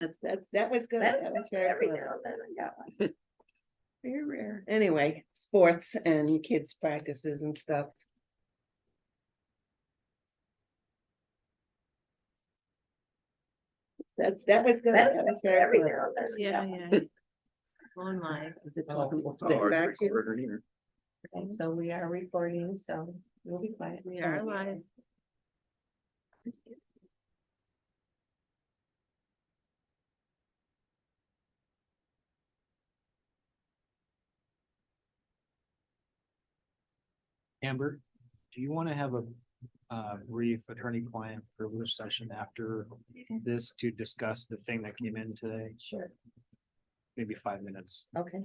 That was good. That was very Every clever. now and then I got one. Very rare. Anyway, sports and kids practices and stuff. That was good. That was very Every clever. now and then. I got one. Yeah. Online. Sit back here. Okay, so we are recording, so we'll be quiet. We are live. Amber, do you want to have a brief attorney-client privilege session after this to discuss the thing that came in today? Sure, Maybe 5 minutes. okay.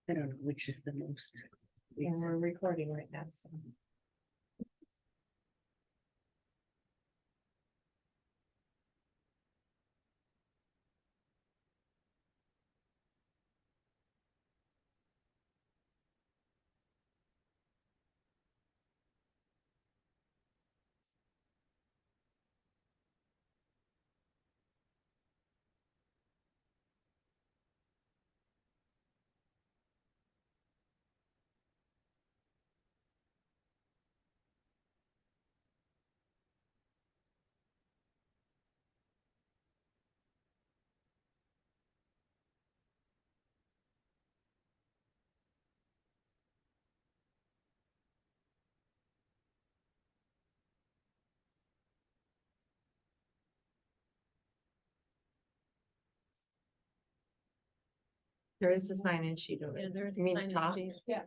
I don't know which is the most. And we're recording right now, so. There is a sign-in sheet of Yeah, it. there's You mean the sign-in top? sheet. Yeah.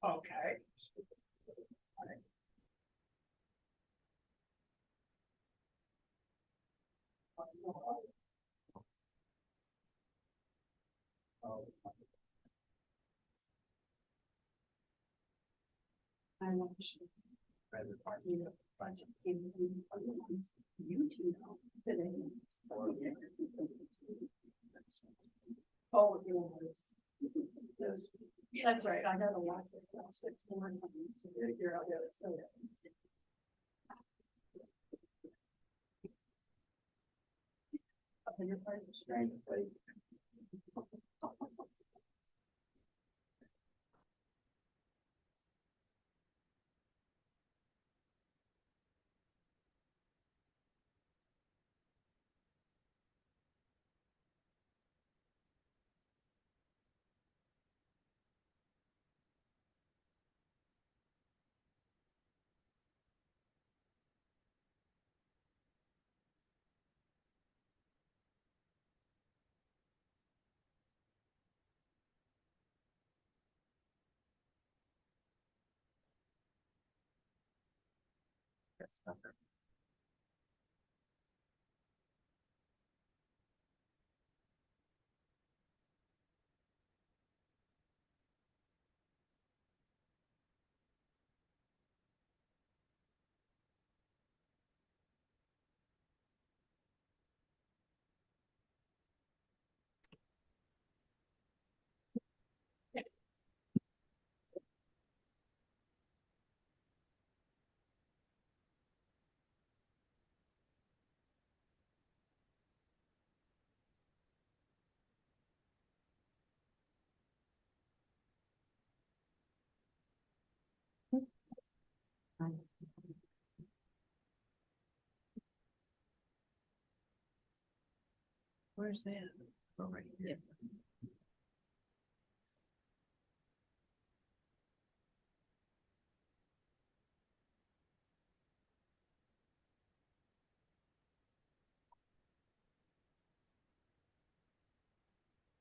Okay. I know. You two know today. Oh, it was. That's right, I gotta watch this. About 6 more times to figure out how to say it. You're part of the strength, but Where's that? Oh, right here.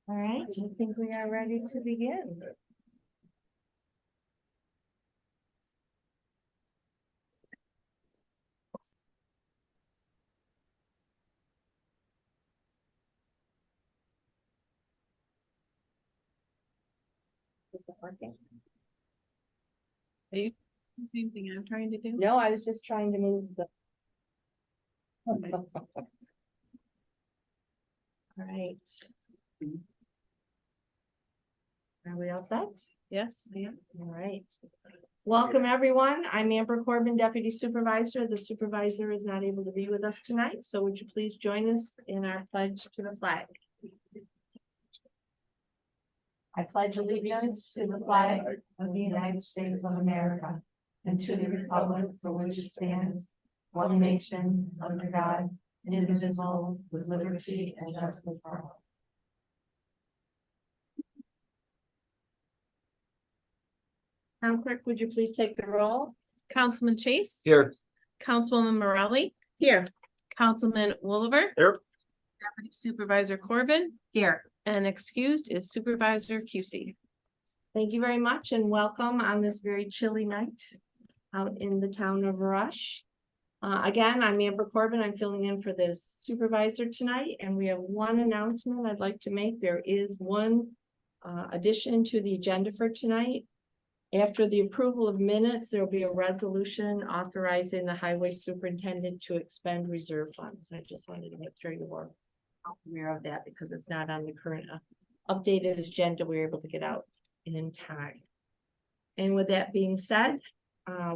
All right, I think we are ready to begin. Is it working? Are you Same thing I'm trying to do. No, I was just trying to move the. All right. Are we all set? Yes. All right. Welcome, everyone. I'm Amber Corbin, Deputy Supervisor. The supervisor is not able to be with us tonight, so would you please join us in our pledge to the flag? I pledge allegiance to the flag of the United States of America and to the republic for which it stands, one nation, under God, indivisible, with liberty and justice for all. Town clerk, would you please take the roll? Councilman Chase. Here. Councilwoman Morelli. Here. Councilman Wolver. Here. Deputy Supervisor Corbin. Here. And excused is Supervisor QC. Thank you very much and welcome on this very chilly night out in the town of Rush. Again, I'm Amber Corbin. I'm filling in for the supervisor tonight, and we have one announcement I'd like to make. There is one addition to the agenda for tonight. After the approval of minutes, there will be a resolution authorizing the highway superintendent to expend reserve funds. I just wanted to make sure you were aware of that because it's not on the current updated agenda we were able to get out in time. And with that being said,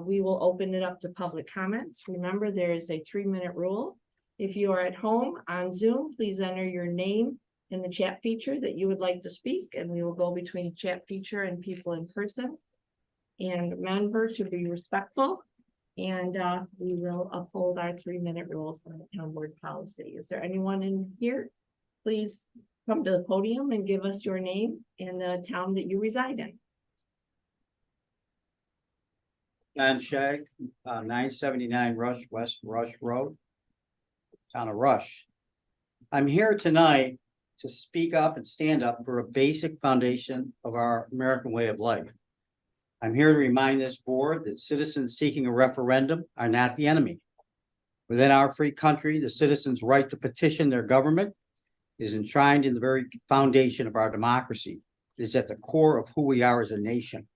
we will open it up to public comments. Remember, there is a 3-minute rule. If you are at home on Zoom, please enter your name in the chat feature that you would like to speak, and we will go between the chat feature and people in person. And remember to be respectful, and we will uphold our 3-minute rule from the town board policy. Is there anyone in here? Please come to the podium and give us your name and the town that you reside in. John Shag, 979 West Rush Road, town of Rush. I'm here tonight to speak up and stand up for a basic foundation of our American way of life. I'm here to remind this board that citizens seeking a referendum are not the enemy. Within our free country, the citizens' right to petition their government is enshrined in the very foundation of our democracy. It is at the core of who we are as a nation.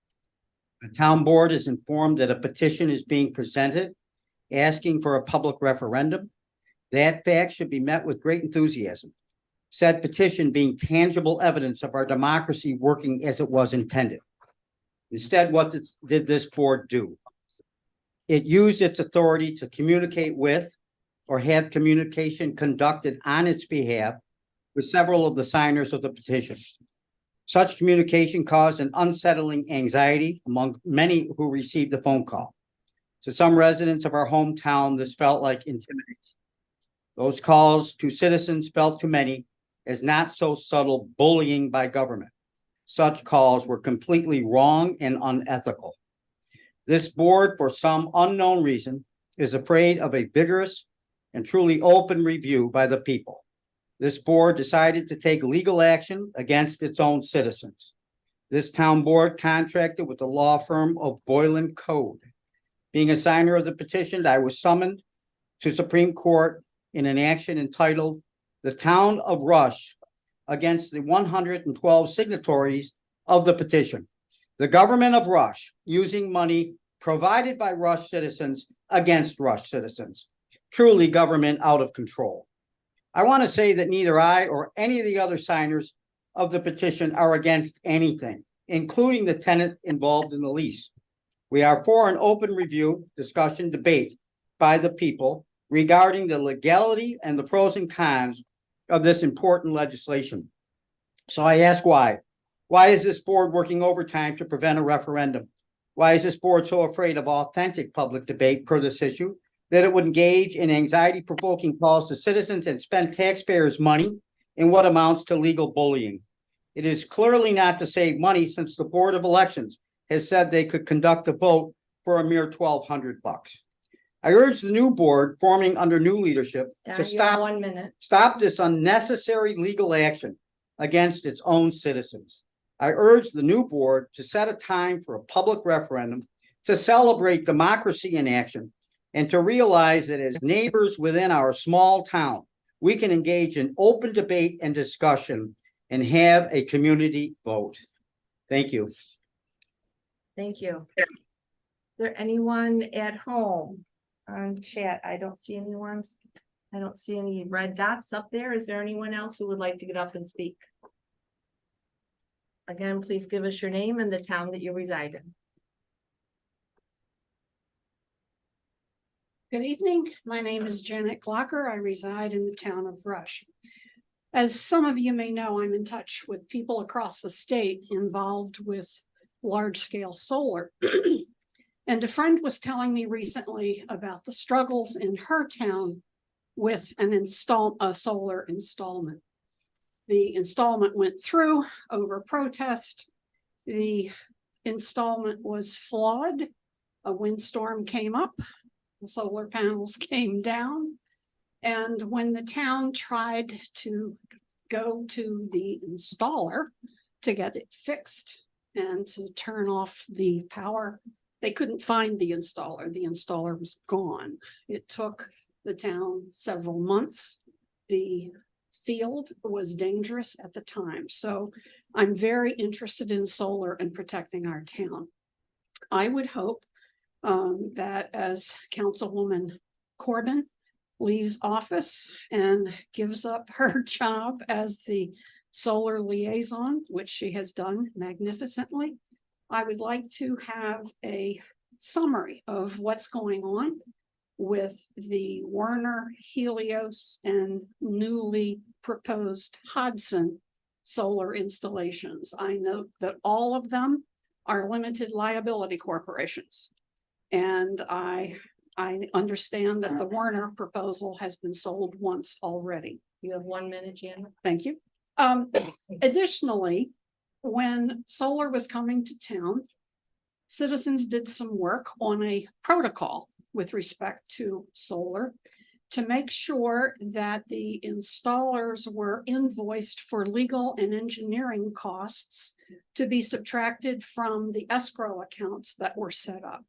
The town board is informed that a petition is being presented asking for a public referendum. That fact should be met with great enthusiasm. Said petition being tangible evidence of our democracy working as it was intended. Instead, what did this board do? It used its authority to communicate with or have communication conducted on its behalf with several of the signers of the petition. Such communication caused an unsettling anxiety among many who received the phone call. To some residents of our hometown, this felt like intimidation. Those calls to citizens felt to many as not so subtle bullying by government. Such calls were completely wrong and unethical. This board, for some unknown reason, is afraid of a vigorous and truly open review by the people. This board decided to take legal action against its own citizens. This town board contracted with the law firm of Boylan Code. Being a signer of the petition, I was summoned to Supreme Court in an action entitled "The Town of Rush" against the 112 signatories of the petition. The government of Rush using money provided by Rush citizens against Rush citizens. Truly government out of control. I want to say that neither I or any of the other signers of the petition are against anything, including the tenant involved in the lease. We are for an open review, discussion, debate by the people regarding the legality and the pros and cons of this important legislation. So I ask why? Why is this board working overtime to prevent a referendum? Why is this board so afraid of authentic public debate per this issue that it would engage in anxiety-provoking calls to citizens and spend taxpayers' money in what amounts to legal bullying? It is clearly not to save money, since the Board of Elections has said they could conduct a vote for a mere $1,200. I urge the new board forming under new leadership to You have stop 1 minute. this unnecessary legal action against its own citizens. I urge the new board to set a time for a public referendum to celebrate democracy in action and to realize that as neighbors within our small town, we can engage in open debate and discussion and have a community vote. Thank you. Thank you. there anyone at home on chat? I don't see anyone. I don't see any red dots up there. Is there anyone else who would like to get up and speak? Again, please give us your name and the town that you reside in. Good evening. My name is Janet Glocker. I reside in the town of Rush. As some of you may know, I'm in touch with people across the state involved with large-scale solar. And a friend was telling me recently about the struggles in her town with a solar installment. The installment went through over protest. The installment was flawed. A windstorm came up. The solar panels came down. And when the town tried to go to the installer to get it fixed and to turn off the power, they couldn't find the installer. The installer was gone. It took the town several months. The field was dangerous at the time. So I'm very interested in solar and protecting our town. I would hope that as Councilwoman Corbin leaves office and gives up her job as the solar liaison, which she has done magnificently, I would like to have a summary of what's going on with the Werner, Helios, and newly proposed Hodson solar installations. I note that all of them are limited liability corporations. And I understand that the Werner proposal has been sold once already. You have 1 minute, Janet. Thank you. Additionally, when solar was coming to town, citizens did some work on a protocol with respect to solar to make sure that the installers were invoiced for legal and engineering costs to be subtracted from the escrow accounts that were set up.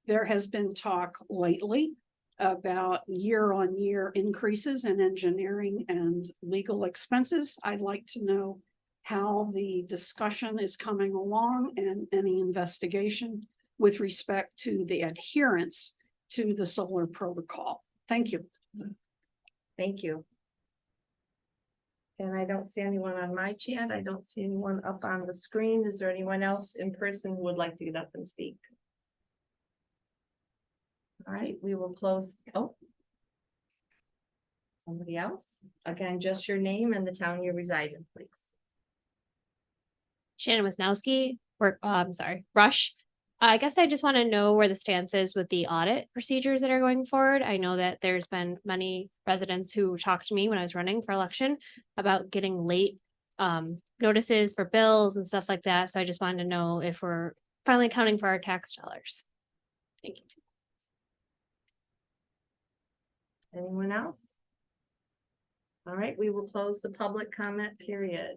There has been talk lately about year-on-year increases in engineering and legal expenses. I'd like to know how the discussion is coming along and any investigation with respect to the adherence to the solar protocol. Thank you. Thank you. And I don't see anyone on my chat. I don't see anyone up on the screen. Is there anyone else in person who would like to get up and speak? All right, we will close. Oh. Somebody else? Again, just your name and the town you reside in, please. Shannon Wisnowski, Rush. I guess I just want to know where the stance is with the audit procedures that are going forward. I know that there's been many residents who talked to me when I was running for election about getting late notices for bills and stuff like that. So I just wanted to know if we're finally accounting for our tax dollars. Thank you. Anyone else? All right, we will close the public comment period.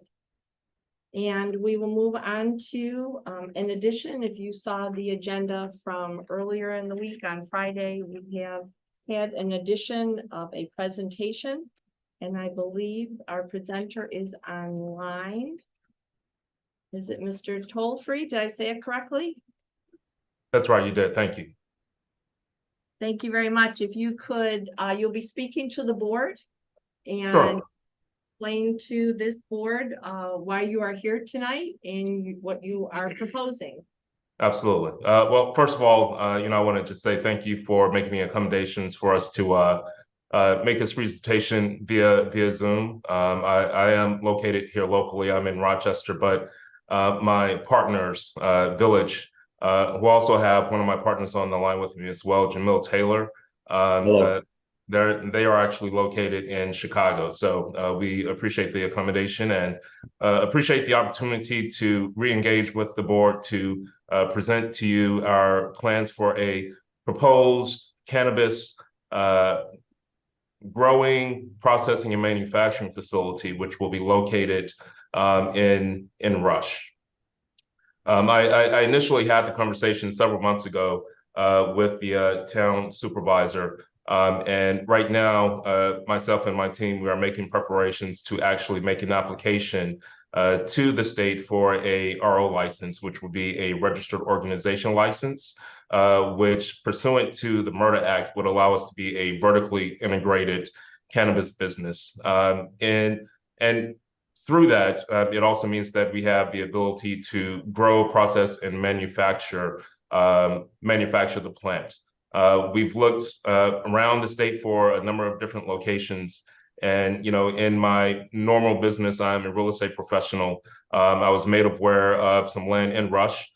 And we will move on to, in addition, if you saw the agenda from earlier in the week on Friday, we have had an addition of a presentation. And I believe our presenter is online. Is it Mr. Tollfree? Did I say it correctly? That's right, you did. Thank you. Thank you very much. If you could, you'll be speaking to the board and Sure. explain to this board why you are here tonight and what you are proposing. Absolutely. Well, first of all, I want to just say thank you for making the accommodations for us to make this presentation via Zoom. I am located here locally. I'm in Rochester, but my partners, Village, who also have one of my partners on the line with me as well, Jamil Taylor. They are actually located in Chicago. So we appreciate the accommodation and appreciate the opportunity to re-engage with the board to present to you our plans for a proposed cannabis growing, processing, and manufacturing facility, which will be located in Rush. I initially had the conversation several months ago with the town supervisor. And right now, myself and my team, we are making preparations to actually make an application to the state for a RO license, which would be a registered organization license, which pursuant to the MRTA Act would allow us to be a vertically integrated cannabis business. And through that, it also means that we have the ability to grow, process, and manufacture the plant. We've looked around the state for a number of different locations. And, in my normal business, I'm a real estate professional. I was made aware of some land in Rush,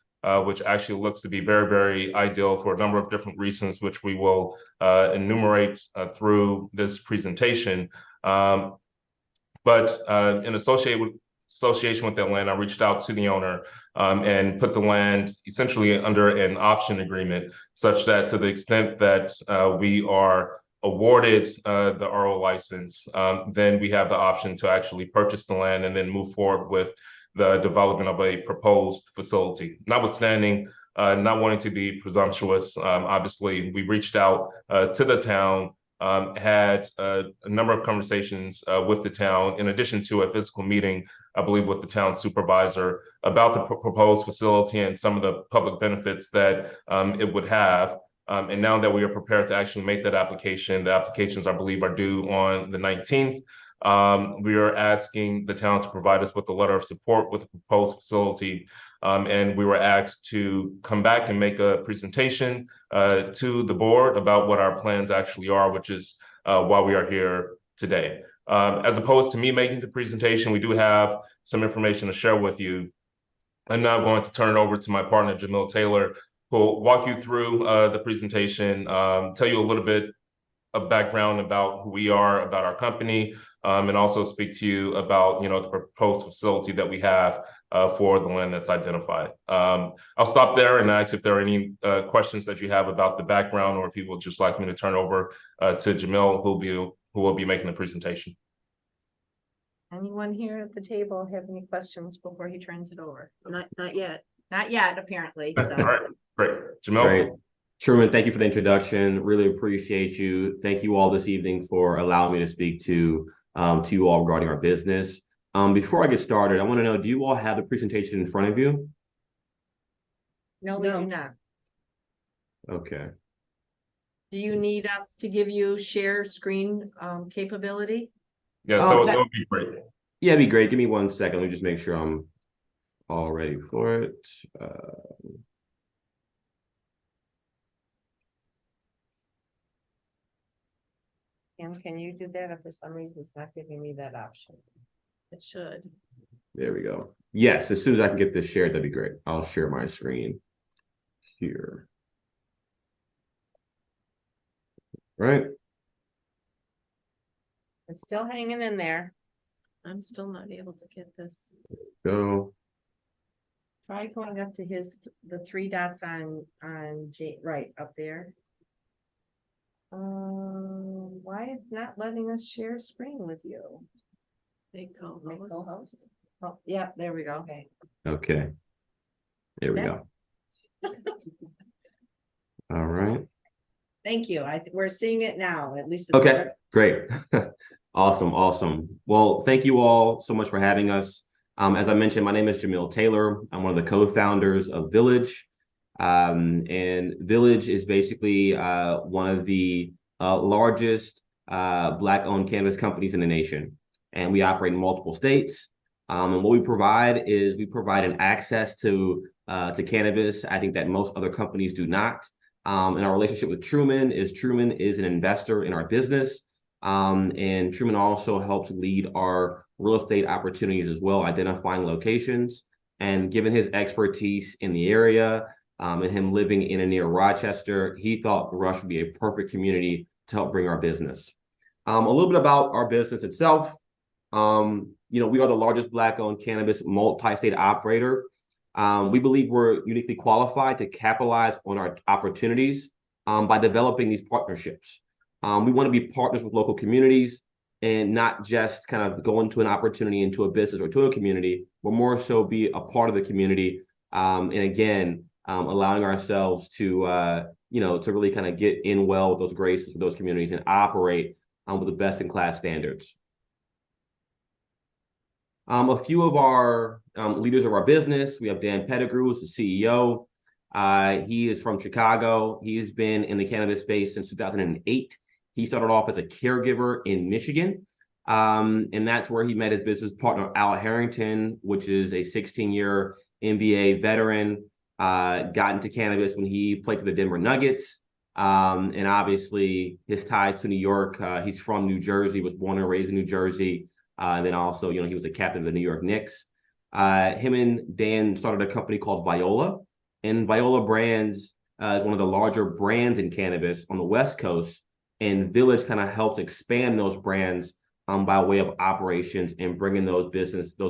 which actually looks to be very, very ideal for a number of different reasons, which we will enumerate through this presentation. But in association with that land, I reached out to the owner and put the land essentially under an option agreement, such that to the extent that we are awarded the RO license, then we have the option to actually purchase the land and then move forward with the development of a proposed facility. Notwithstanding, not wanting to be presumptuous, obviously, we reached out to the town, had a number of conversations with the town, in addition to a physical meeting, I believe, with the town supervisor about the proposed facility and some of the public benefits that it would have. And now that we are prepared to actually make that application, the applications, I believe, are due on the 19th. We are asking the town to provide us with a letter of support with the proposed facility. And we were asked to come back and make a presentation to the board about what our plans actually are, which is why we are here today. As opposed to me making the presentation, we do have some information to share with you. I'm now going to turn it over to my partner, Jamil Taylor, who will walk you through the presentation, tell you a little bit of background about who we are, about our company, and also speak to you about, the proposed facility that we have for the land that's identified. I'll stop there and ask if there are any questions that you have about the background, or if you would just like me to turn over to Jamil, who will be making the presentation. Anyone here at the table have any questions before he turns it over? Not yet. Not yet, apparently. So. All right, great. Jamil. Great. Truman, thank you for the introduction. Really appreciate you. Thank you all this evening for allowing me to speak to you all regarding our business. Before I get started, I want to know, do you all have the presentation in front of you? No, we do not. Okay. Do you need us to give you share screen capability? Yes, that would be great. Yeah, it'd be great. Give me 1 second. Let me just make sure I'm all ready for it. Can you do that if for some reason it's not giving me that option? It should. There we go. Yes, as soon as I can get this shared, that'd be great. I'll share my screen here. Right. It's still hanging in there. I'm still not able to get this. Go. Try going up to the 3 dots on J, right up there. Why it's not letting us share screen with you? They go Make co-host. Oh, yeah, there we go. Okay. Okay. There we go. All right. Thank you. We're seeing it now, at least. Okay, great. Awesome. Well, thank you all so much for having us. As I mentioned, my name is Jamil Taylor. I'm one of the co-founders of Village. And Village is basically one of the largest Black-owned cannabis companies in the nation. And we operate in multiple states. And what we provide is we provide an access to cannabis. I think that most other companies do not. And our relationship with Truman is an investor in our business. And Truman also helps lead our real estate opportunities as well, identifying locations. And given his expertise in the area and him living in and near Rochester, he thought Rush would be a perfect community to help bring our business. A little bit about our business itself. We are the largest Black-owned cannabis multi-state operator. We believe we're uniquely qualified to capitalize on our opportunities by developing these partnerships. We want to be partners with local communities and not just kind of go into an opportunity into a business or to a community, but more so be a part of the community. And again, allowing ourselves to, to really kind of get in well with those graces for those communities and operate with the best in class standards. A few of our leaders of our business, we have Dan Pettigrew, who's the CEO. He is from Chicago. He has been in the cannabis space since 2008. He started off as a caregiver in Michigan. And that's where he met his business partner, Al Harrington, which is a 16-year NBA veteran, got into cannabis when he played for the Denver Nuggets. And obviously his ties to New York, he's from New Jersey, was born and raised in New Jersey. And then also, he was a captain of the New York Knicks. Him and Dan started a company called Viola. And Viola Brands is one of the larger brands in cannabis on the West Coast. And Village kind of helped expand those brands by way of operations and bringing those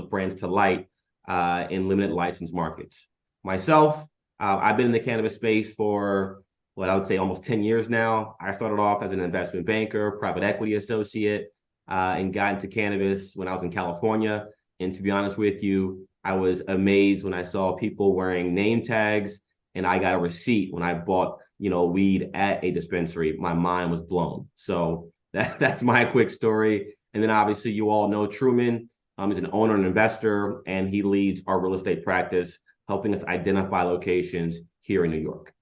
brands to light in limited license markets. Myself, I've been in the cannabis space for what I would say almost 10 years now. I started off as an investment banker, private equity associate, and got into cannabis when I was in California. And to be honest with you, I was amazed when I saw people wearing name tags, and I got a receipt when I bought, weed at a dispensary. My mind was blown. So that's my quick story. And then obviously you all know Truman. He's an owner and investor, and he leads our real estate practice, helping us identify locations here in New York.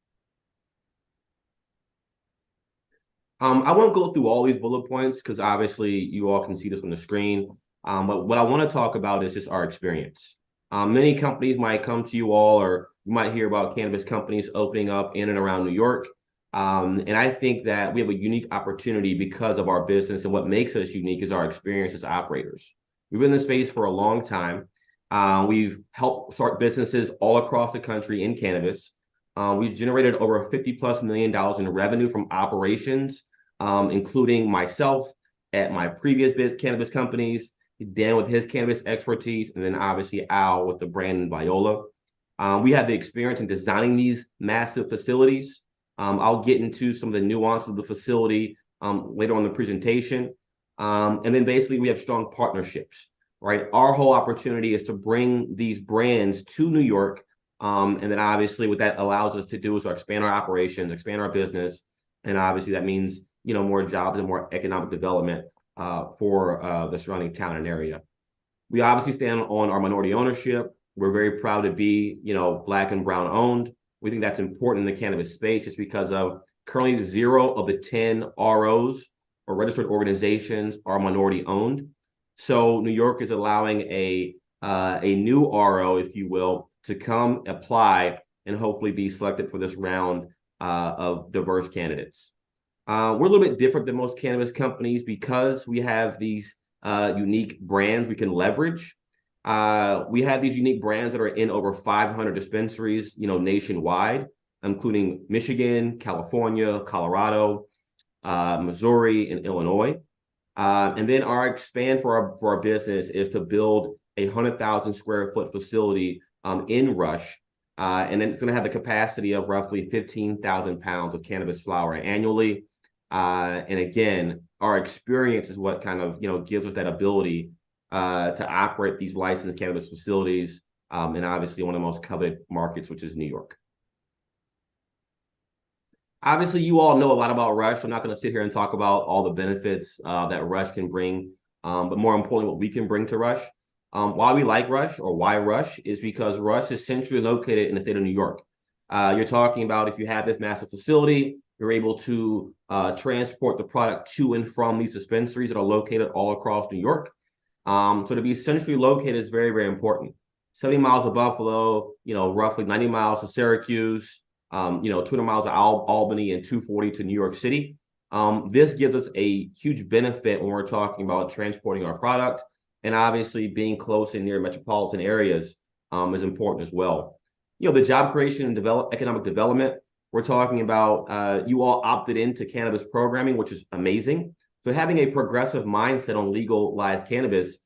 I won't go through all these bullet points because obviously you all can see this on the screen. But what I want to talk about is just our experience. Many companies might come to you all, or you might hear about cannabis companies opening up in and around New York. And I think that we have a unique opportunity because of our business, and what makes us unique is our experience as operators. We've been in the space for a long time. We've helped start businesses all across the country in cannabis. We've generated over $50+ million in revenue from operations, including myself at my previous cannabis companies, Dan with his cannabis expertise, and then obviously Al with the brand and Viola. We have the experience in designing these massive facilities. I'll get into some of the nuances of the facility later on in the presentation. And then basically we have strong partnerships, right? Our whole opportunity is to bring these brands to New York. And then obviously what that allows us to do is to expand our operations, expand our business. And obviously that means, more jobs and more economic development for the surrounding town and area. We obviously stand on our minority ownership. We're very proud to be, Black and brown owned. We think that's important in the cannabis space just because of currently 0 of the 10 ROs or registered organizations are minority owned. So New York is allowing a new RO, if you will, to come apply and hopefully be selected for this round of diverse candidates. We're a little bit different than most cannabis companies because we have these unique brands we can leverage. We have these unique brands that are in over 500 dispensaries, nationwide, including Michigan, California, Colorado, Missouri, and Illinois. And then our expand for our business is to build a 100,000 square foot facility in Rush. And then it's going to have the capacity of roughly 15,000 pounds of cannabis flower annually. And again, our experience is what kind of, gives us that ability to operate these licensed cannabis facilities, and obviously one of the most coveted markets, which is New York. Obviously, you all know a lot about Rush. I'm not going to sit here and talk about all the benefits that Rush can bring, but more importantly, what we can bring to Rush. Why we like Rush, or why Rush, is because Rush is centrally located in the state of New York. You're talking about if you have this massive facility, you're able to transport the product to and from these dispensaries that are located all across New York. So to be centrally located is very, very important. 70 miles of Buffalo, roughly 90 miles to Syracuse, 200 miles to Albany, and 240 to New York City. This gives us a huge benefit when we're talking about transporting our product, and obviously being close and near metropolitan areas is important as well. The job creation and economic development, we're talking about, you all opted into cannabis programming, which is amazing. So having a progressive mindset on legalized cannabis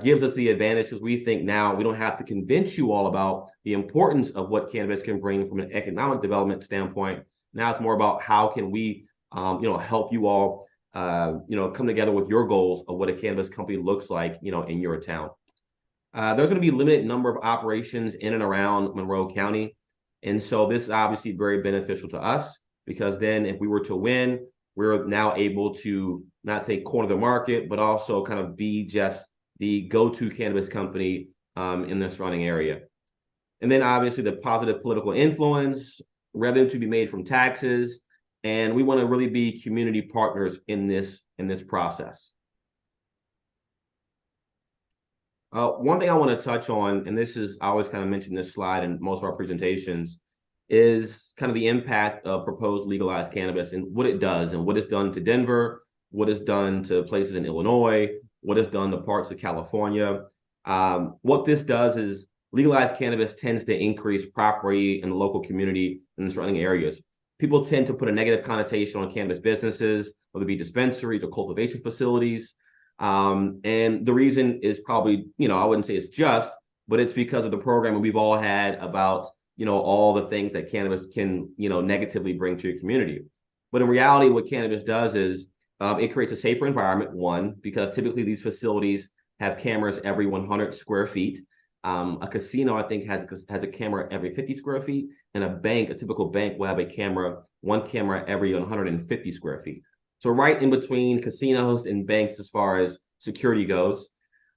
gives us the advantage, because we think now we don't have to convince you all about the importance of what cannabis can bring from an economic development standpoint. Now it's more about how can we, help you all, come together with your goals of what a cannabis company looks like, in your town. There's going to be a limited number of operations in and around Monroe County. And so this is obviously very beneficial to us, because then if we were to win, we're now able to not say corner the market, but also kind of be just the go-to cannabis company in the surrounding area. And then obviously the positive political influence, revenue to be made from taxes, and we want to really be community partners in this process. One thing I want to touch on, and this is, I always kind of mention this slide in most of our presentations, is kind of the impact of proposed legalized cannabis and what it does and what it's done to Denver, what it's done to places in Illinois, what it's done to parts of California. What this does is legalized cannabis tends to increase property in the local community and the surrounding areas. People tend to put a negative connotation on cannabis businesses, whether it be dispensaries or cultivation facilities. And the reason is probably, I wouldn't say it's just, but it's because of the program we've all had about, all the things that cannabis can, negatively bring to your community. But in reality, what cannabis does is it creates a safer environment, one, because typically these facilities have cameras every 100 square feet. A casino, I think, has a camera every 50 square feet, and a typical bank will have one camera every 150 square feet. So right in between casinos and banks as far as security goes,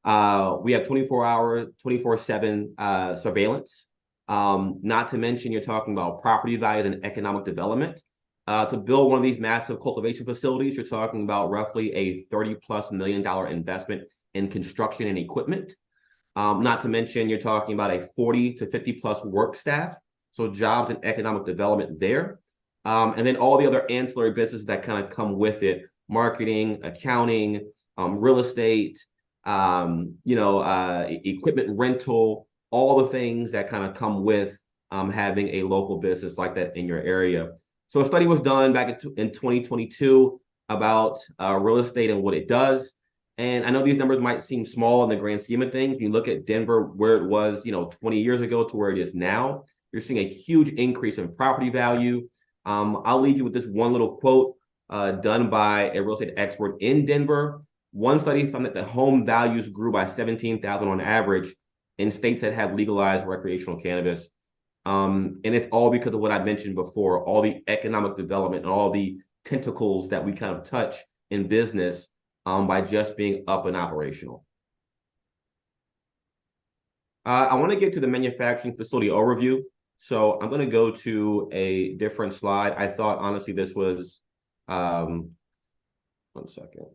we have 24/7 surveillance. Not to mention, you're talking about property values and economic development. To build one of these massive cultivation facilities, you're talking about roughly a $30+ million investment in construction and equipment. Not to mention, you're talking about a 40 to 50+ work staff, so jobs and economic development there. And then all the other ancillary businesses that kind of come with it: marketing, accounting, real estate, equipment rental, all the things that kind of come with having a local business like that in your area. So a study was done back in 2022 about real estate and what it does. And I know these numbers might seem small in the grand scheme of things. When you look at Denver, where it was, 20 years ago to where it is now, you're seeing a huge increase in property value. I'll leave you with this one little quote done by a real estate expert in Denver. One study found that the home values grew by $17,000 on average in states that have legalized recreational cannabis. And it's all because of what I mentioned before, all the economic development and all the tentacles that we kind of touch in business by just being up and operational. I want to get to the manufacturing facility overview. So I'm going to go to a different slide. I thought, honestly, this was, 1 second.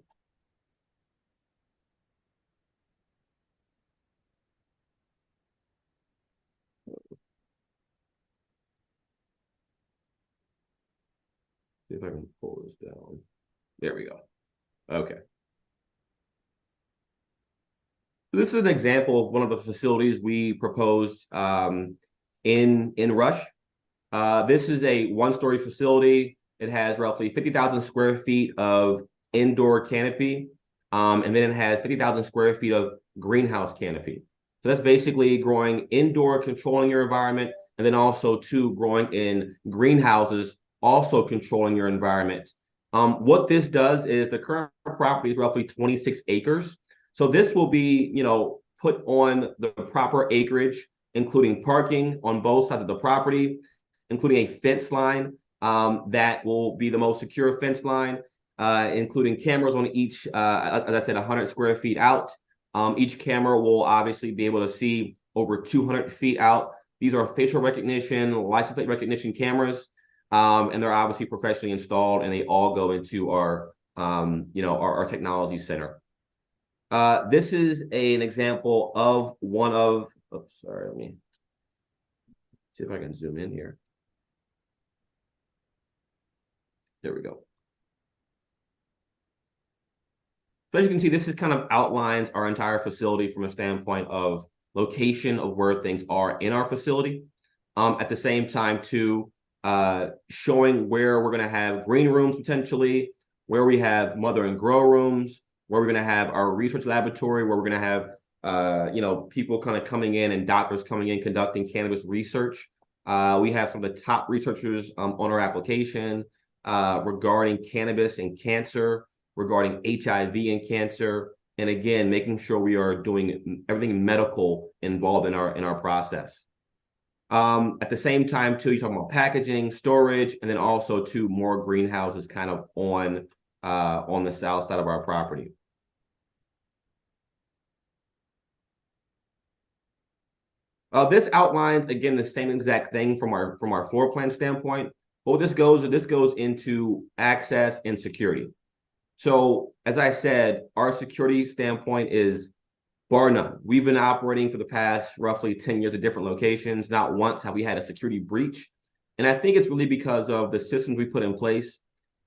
See if I can pull this down. There we go. Okay. This is an example of one of the facilities we proposed in Rush. This is a one-story facility. It has roughly 50,000 square feet of indoor canopy, and then it has 50,000 square feet of greenhouse canopy. So that's basically growing indoor, controlling your environment, and then also growing in greenhouses, also controlling your environment. What this does is the current property is roughly 26 acres. So this will be, put on the proper acreage, including parking on both sides of the property, including a fence line that will be the most secure fence line, including cameras on each, as I said, 100 square feet out. Each camera will obviously be able to see over 200 feet out. These are facial recognition, license plate recognition cameras, and they're obviously professionally installed, and they all go into our technology center. This is an example of one of, oops, sorry, let me see if I can zoom in here. There we go. So as you can see, this is kind of outlines our entire facility from a standpoint of location of where things are in our facility. At the same time, too, showing where we're going to have green rooms potentially, where we have mother and grow rooms, where we're going to have our research laboratory, where we're going to have, people kind of coming in and doctors coming in conducting cannabis research. We have some of the top researchers on our application regarding cannabis and cancer, regarding HIV and cancer, and again, making sure we are doing everything medical involved in our process. At the same time, too, you're talking about packaging, storage, and then also more greenhouses kind of on the south side of our property. This outlines, again, the same exact thing from our floor plan standpoint. But this goes into access and security. So as I said, our security standpoint is bar none. We've been operating for the past roughly 10 years at different locations. Not once have we had a security breach. And I think it's really because of the systems we put in place,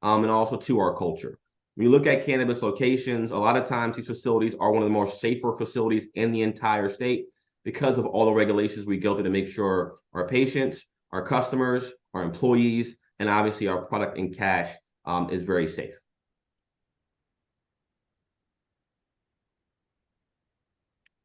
and also to our culture. When you look at cannabis locations, a lot of times these facilities are one of the more safer facilities in the entire state because of all the regulations we go through to make sure our patients, our customers, our employees, and obviously our product and cash is very safe.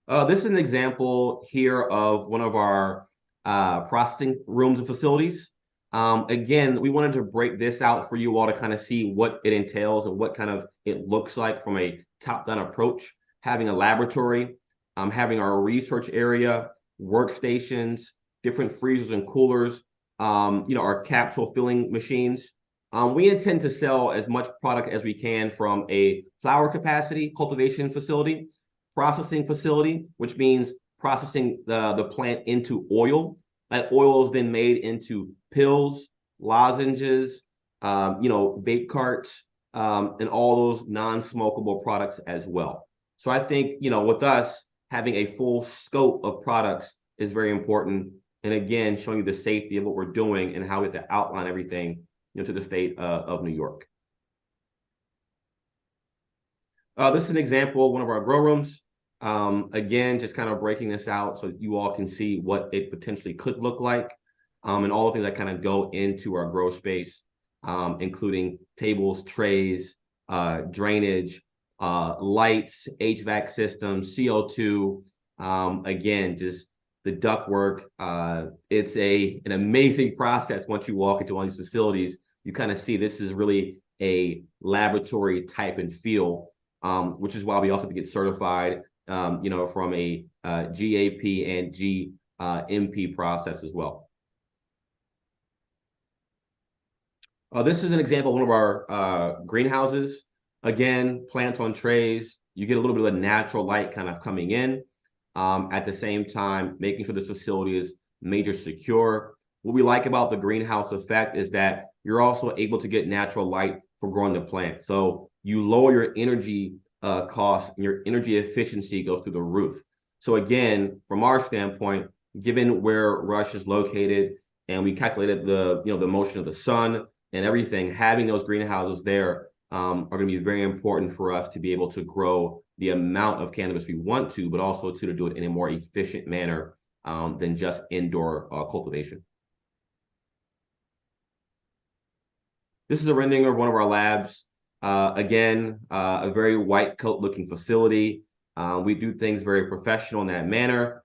This is an example here of one of our processing rooms and facilities. Again, we wanted to break this out for you all to kind of see what it entails and what kind of it looks like from a top-down approach, having a laboratory, having our research area, workstations, different freezers and coolers, our capsule filling machines. We intend to sell as much product as we can from a flower capacity cultivation facility, processing facility, which means processing the plant into oil. That oil is then made into pills, lozenges, vape carts, and all those non-smokable products as well. So I think, with us, having a full scope of products is very important. And again, showing you the safety of what we're doing and how we have to outline everything to the state of New York. This is an example of one of our grow rooms. Again, just kind of breaking this out so that you all can see what it potentially could look like, and all the things that kind of go into our grow space, including tables, trays, drainage, lights, HVAC systems, CO2. Again, just the ductwork. It's an amazing process. Once you walk into one of these facilities, you kind of see this is really a laboratory type and feel, which is why we also have to get certified, from a GAP and GMP process as well. This is an example of one of our greenhouses. Again, plants on trays. You get a little bit of natural light kind of coming in. At the same time, making sure this facility is major secure. What we like about the greenhouse effect is that you're also able to get natural light for growing the plant. So you lower your energy costs, and your energy efficiency goes through the roof. So again, from our standpoint, given where Rush is located, and we calculated the motion of the sun and everything, having those greenhouses there are going to be very important for us to be able to grow the amount of cannabis we want to, but also to do it in a more efficient manner than just indoor cultivation. This is a rendering of one of our labs. Again, a very white coat looking facility. We do things very professional in that manner.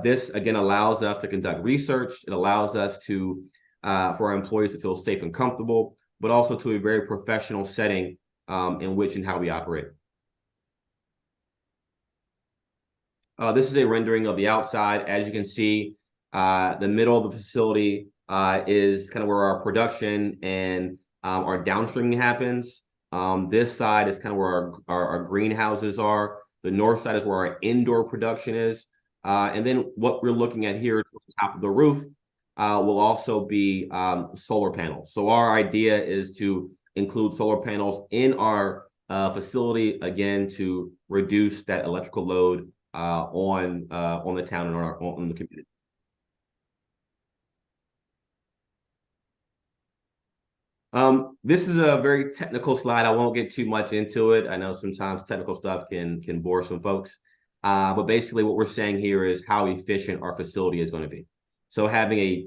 This, again, allows us to conduct research. It allows us to, for our employees to feel safe and comfortable, but also to a very professional setting in which and how we operate. This is a rendering of the outside. As you can see, the middle of the facility is kind of where our production and our downstreaming happens. This side is kind of where our greenhouses are. The north side is where our indoor production is. And then what we're looking at here at the top of the roof will also be solar panels. So our idea is to include solar panels in our facility, again, to reduce that electrical load on the town and on the community. This is a very technical slide. I won't get too much into it. I know sometimes technical stuff can bore some folks. But basically what we're saying here is how efficient our facility is going to be. So having a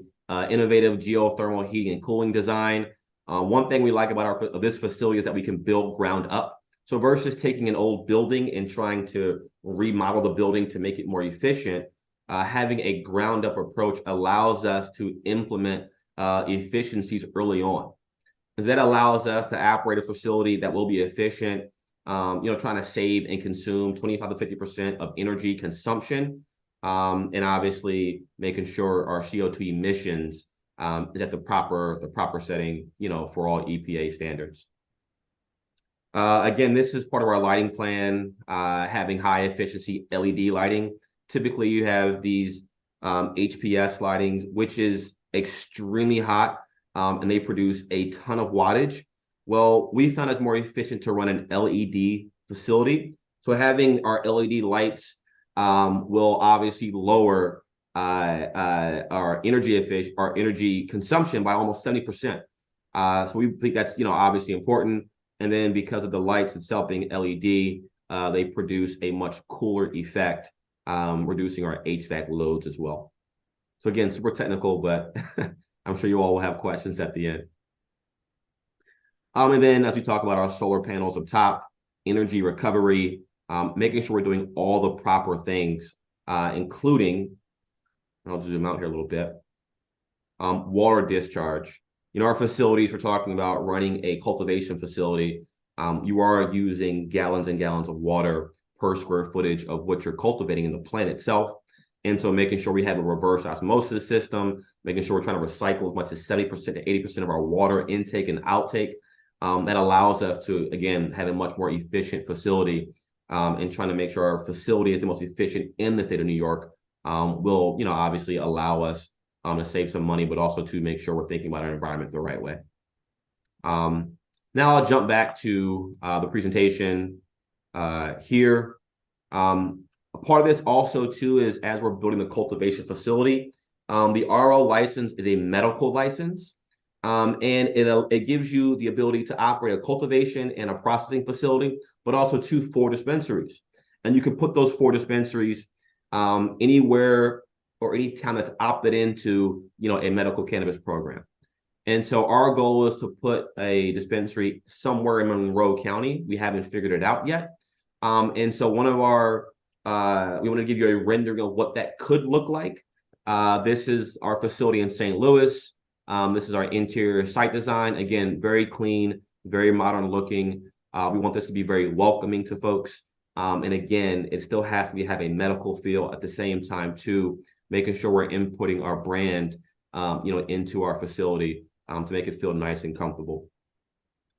innovative geothermal heating and cooling design. One thing we like about this facility is that we can build ground up. So versus taking an old building and trying to remodel the building to make it more efficient, having a ground up approach allows us to implement efficiencies early on. Because that allows us to operate a facility that will be efficient, trying to save and consume 25 to 50% of energy consumption, and obviously making sure our CO2 emissions is at the proper setting, for all EPA standards. Again, this is part of our lighting plan, having high efficiency LED lighting. Typically, you have these HPS lightings, which is extremely hot, and they produce a ton of wattage. Well, we found it's more efficient to run an LED facility. So having our LED lights will obviously lower our energy consumption by almost 70%. So we think that's, obviously important. And then because of the lights itself being LED, they produce a much cooler effect, reducing our HVAC loads as well. So again, super technical, but I'm sure you all will have questions at the end. And then as we talk about our solar panels up top, energy recovery, making sure we're doing all the proper things, including, I'll zoom out here a little bit, water discharge. Our facilities, we're talking about running a cultivation facility. You are using gallons and gallons of water per square footage of what you're cultivating in the plant itself. And so making sure we have a reverse osmosis system, making sure we're trying to recycle as much as 70% to 80% of our water intake and outtake. That allows us to, again, have a much more efficient facility, and trying to make sure our facility is the most efficient in the state of New York will, obviously allow us to save some money, but also to make sure we're thinking about our environment the right way. Now I'll jump back to the presentation here. A part of this also too is as we're building the cultivation facility, the RO license is a medical license. And it gives you the ability to operate a cultivation and a processing facility, but also 4 dispensaries. And you can put those 4 dispensaries anywhere or any town that's opted into, a medical cannabis program. And so our goal is to put a dispensary somewhere in Monroe County. We haven't figured it out yet. And so one of our, we want to give you a rendering of what that could look like. This is our facility in St. Louis. This is our interior site design. Again, very clean, very modern looking. We want this to be very welcoming to folks. And again, it still has to have a medical feel at the same time too, making sure we're inputting our brand, into our facility to make it feel nice and comfortable.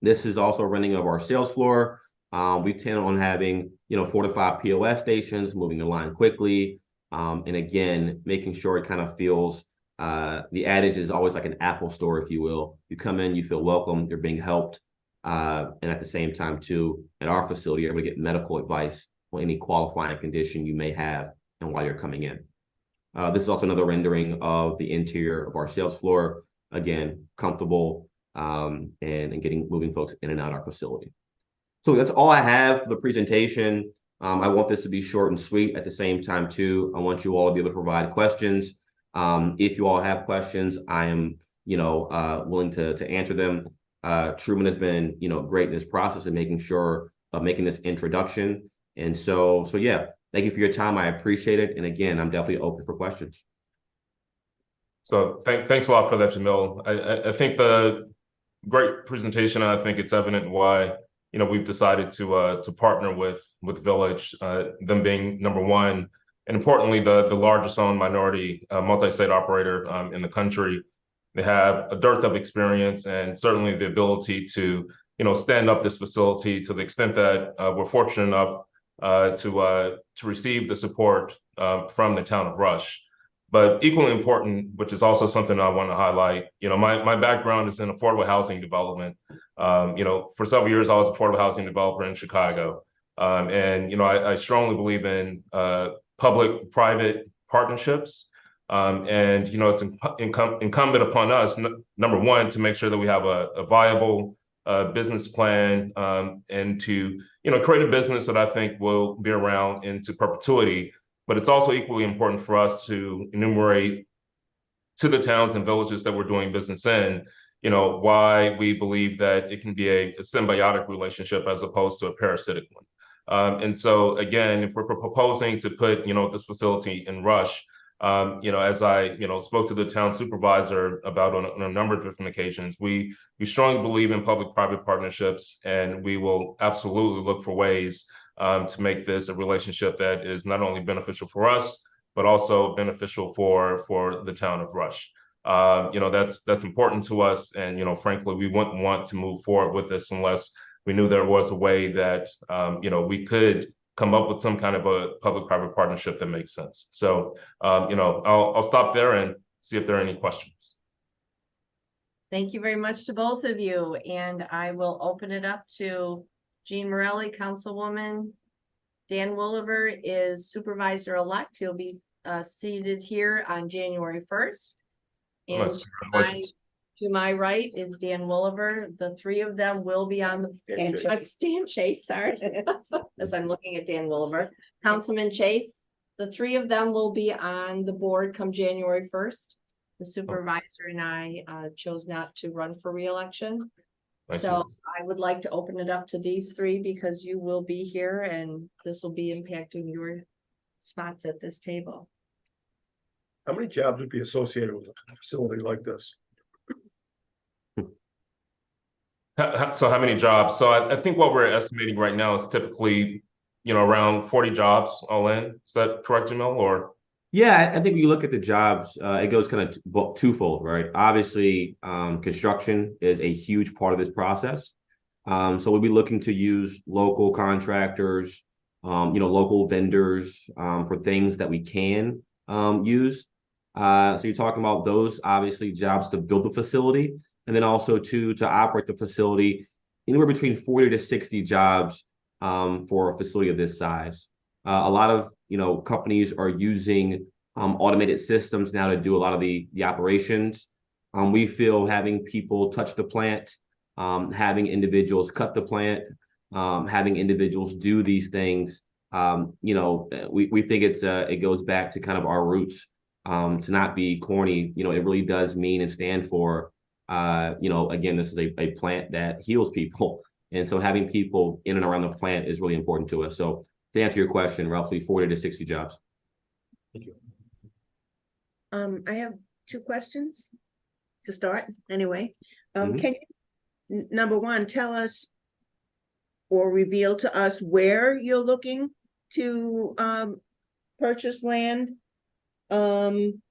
This is also a rendering of our sales floor. We tend on having, 4 to 5 POS stations, moving the line quickly. And again, making sure it kind of feels, the adage is always like an Apple store, if you will. You come in, you feel welcome, you're being helped. And at the same time too, at our facility, you're able to get medical advice on any qualifying condition you may have and why you're coming in. This is also another rendering of the interior of our sales floor. Again, comfortable, and moving folks in and out of our facility. So that's all I have for the presentation. I want this to be short and sweet. At the same time too, I want you all to be able to provide questions. If you all have questions, I am, willing to answer them. Truman has been, great in this process of making this introduction. And so yeah, thank you for your time. I appreciate it. And again, I'm definitely open for questions. So thanks a lot for that, Jamil. I think the great presentation. I think it's evident why, we've decided to partner with Village, them being number one, and importantly, the largest owned minority multi-state operator in the country. They have a dearth of experience and certainly the ability to, stand up this facility to the extent that we're fortunate enough to receive the support from the town of Rush. But equally important, which is also something I want to highlight, my background is in affordable housing development. For several years, I was an affordable housing developer in Chicago. And, I strongly believe in public-private partnerships. And, it's incumbent upon us, number one, to make sure that we have a viable business plan and to, create a business that I think will be around into perpetuity. But it's also equally important for us to enumerate to the towns and villages that we're doing business in, why we believe that it can be a symbiotic relationship as opposed to a parasitic one. And so, again, if we're proposing to put, this facility in Rush, as I, spoke to the town supervisor about on a number of different occasions, we strongly believe in public-private partnerships, and we will absolutely look for ways to make this a relationship that is not only beneficial for us, but also beneficial for the town of Rush. That's important to us. And, frankly, we wouldn't want to move forward with this unless we knew there was a way that, we could come up with some kind of a public-private partnership that makes sense. So, I'll stop there and see if there are any questions. Thank you very much to both of you, and I will open it up to Jean Morelli, Councilwoman. Dan Williver is Supervisor-elect. He'll be seated here on January 1st. And Nice, congratulations. to my right is Dan Williver. The three of them will be on the Stan Chase, sorry. As I'm looking at Dan Williver, Councilman Chase, the three of them will be on the board come January 1st. The supervisor and I chose not to run for re-election. So I would like to open it up to these three because you will be here and this will be impacting your spots at this table. How many jobs would be associated with a facility like this? So how many jobs? So I think what we're estimating right now is typically, around 40 jobs all in. Is that correct, Jamil, or? Yeah, I think when you look at the jobs, it goes kind of twofold, right? Obviously, construction is a huge part of this process. So we'll be looking to use local contractors, local vendors for things that we can use. So you're talking about those, obviously, jobs to build the facility, and then also to operate the facility, anywhere between 40 to 60 jobs for a facility of this size. A lot of companies are using automated systems now to do a lot of the operations. We feel having people touch the plant, having individuals cut the plant, having individuals do these things. We think it goes back to kind of our roots, to not be corny. It really does mean and stand for, again, this is a plant that heals people. And so having people in and around the plant is really important to us. So to answer your question, roughly 40 to 60 jobs. Thank you. I have two questions to start anyway. Mhm. Can you, number one, tell us or reveal to us where you're looking to purchase land? And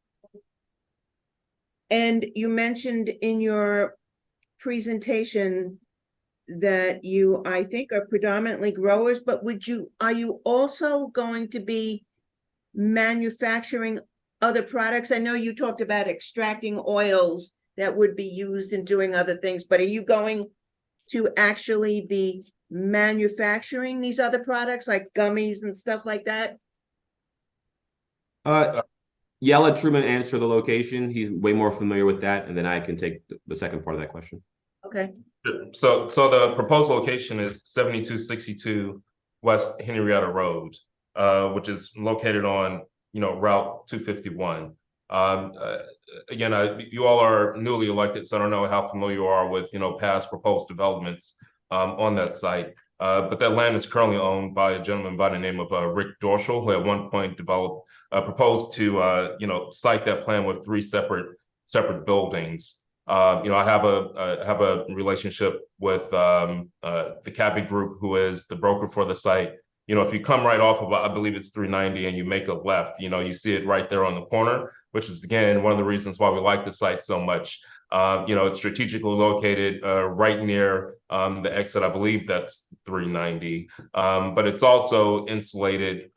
you mentioned in your presentation that you, I think, are predominantly growers, but are you also going to be manufacturing other products? I know you talked about extracting oils that would be used in doing other things, but are you going to actually be manufacturing these other products like gummies and stuff like that? Yeah, I'll let Truman answer the location. He's way more familiar with that, and then I can take the second part of that question. Okay. So the proposed location is 7262 West Henrietta Road, which is located on, Route 251. Again, you all are newly elected, so I don't know how familiar you are with, past proposed developments on that site. But that land is currently owned by a gentleman by the name of Rick Dorschel, who at one point proposed to, site that plan with three separate buildings. I have a relationship with the Cabby Group, who is the broker for the site. If you come right off of, I believe it's 390, and you make a left, you see it right there on the corner, which is, again, one of the reasons why we like the site so much. It's strategically located right near the exit. I believe that's 390, but it's also insulated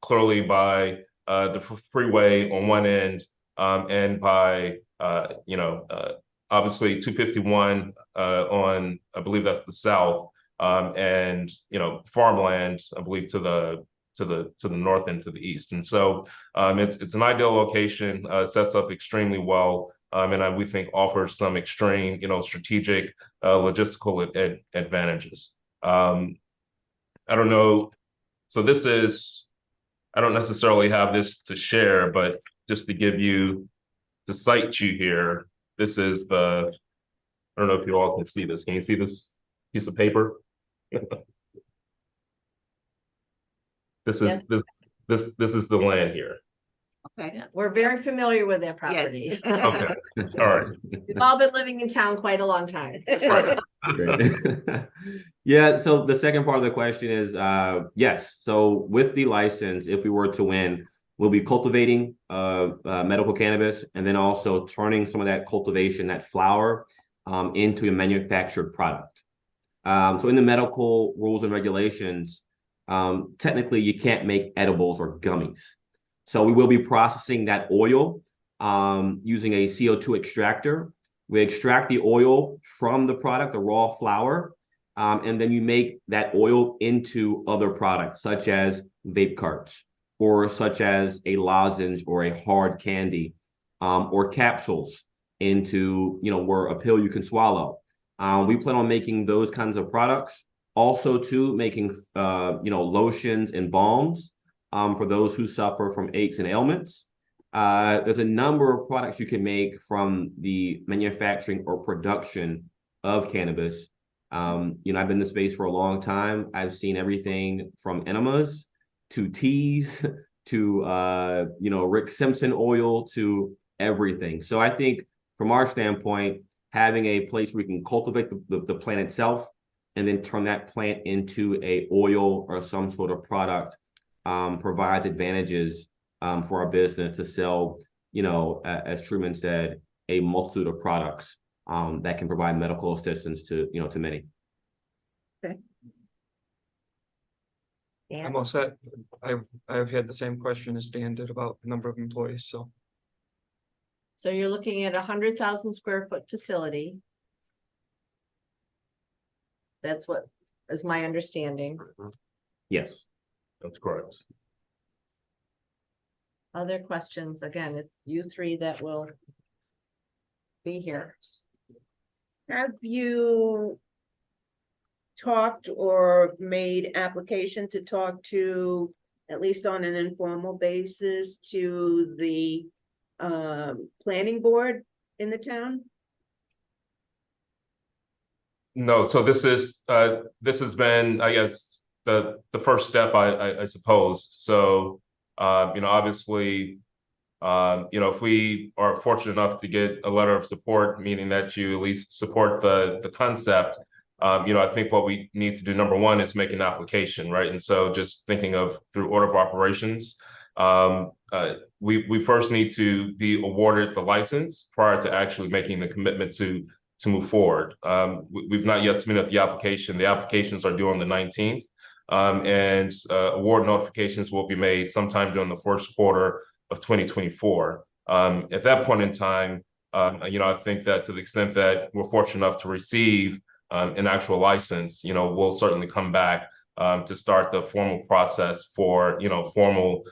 clearly by the freeway on one end and by obviously 251 on, I believe that's the south, and farmland, I believe, to the north and to the east. And so it's an ideal location, sets up extremely well, and we think offers some extreme, strategic logistical advantages. I don't know. So I don't necessarily have this to share, but just to cite you here, this is I don't know if you all can see this. Can you see this piece of paper? This is the land here. Okay. We're very familiar with that property. Okay. All right. We've all been living in town quite a long time. Right. Great. Yeah, so the second part of the question is, yes. So with the license, if we were to win, we'll be cultivating medical cannabis, and then also turning some of that cultivation, that flower, into a manufactured product. So in the medical rules and regulations, technically you can't make edibles or gummies. So we will be processing that oil using a CO2 extractor. We extract the oil from the product, the raw flower, and then you make that oil into other products such as vape carts, or such as a lozenge or a hard candy, or capsules into, where a pill you can swallow. We plan on making those kinds of products. Also too, making, lotions and balms for those who suffer from aches and ailments. There's a number of products you can make from the manufacturing or production of cannabis. I've been in the space for a long time. I've seen everything from enemas to teas to, Rick Simpson oil to everything. So I think from our standpoint, having a place where we can cultivate the plant itself and then turn that plant into a oil or some sort of product provides advantages for our business to sell, as Truman said, a multitude of products that can provide medical assistance to many. Dan? all set. I've had the same question as Dan did about the number of employees, so. So you're looking at 100,000 square foot facility. That's what is my understanding. Yes. That's correct. Other questions? Again, it's you three that will be here. Have you talked or made application to talk to, at least on an informal basis, to the planning board in the town? No, so this has been, I guess, the first step, I suppose. So, obviously, if we are fortunate enough to get a letter of support, meaning that you at least support the concept, I think what we need to do, number one, is make an application, right? And so just thinking of through order of operations, we first need to be awarded the license prior to actually making the commitment to move forward. We've not yet submitted the application. The applications are due on the 19th. And award notifications will be made sometime during the first quarter of 2024. At that point in time, I think that to the extent that we're fortunate enough to receive an actual license, we'll certainly come back to start the formal process for, formal,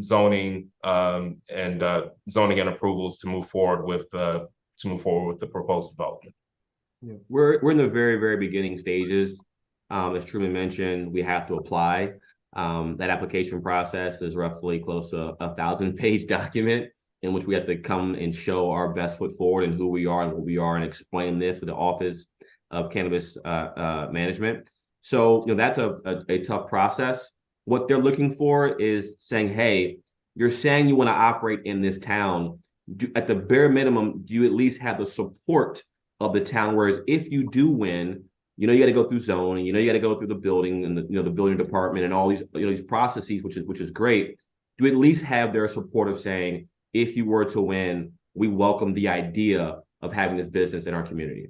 zoning and zoning and approvals to move forward with the proposed development. Yeah. We're in the very, very beginning stages. As Truman mentioned, we have to apply. That application process is roughly close to 1,000-page document in which we have to come and show our best foot forward and who we are and what we are and explain this to the Office of Cannabis Management. So, that's a tough process. What they're looking for is saying, hey, you're saying you want to operate in this town. At the bare minimum, do you at least have the support of the town? Whereas if you do win, you got to go through zoning, you got to go through the building and the building department and all these, these processes, which is great. Do at least have their support of saying, if you were to win, we welcome the idea of having this business in our community.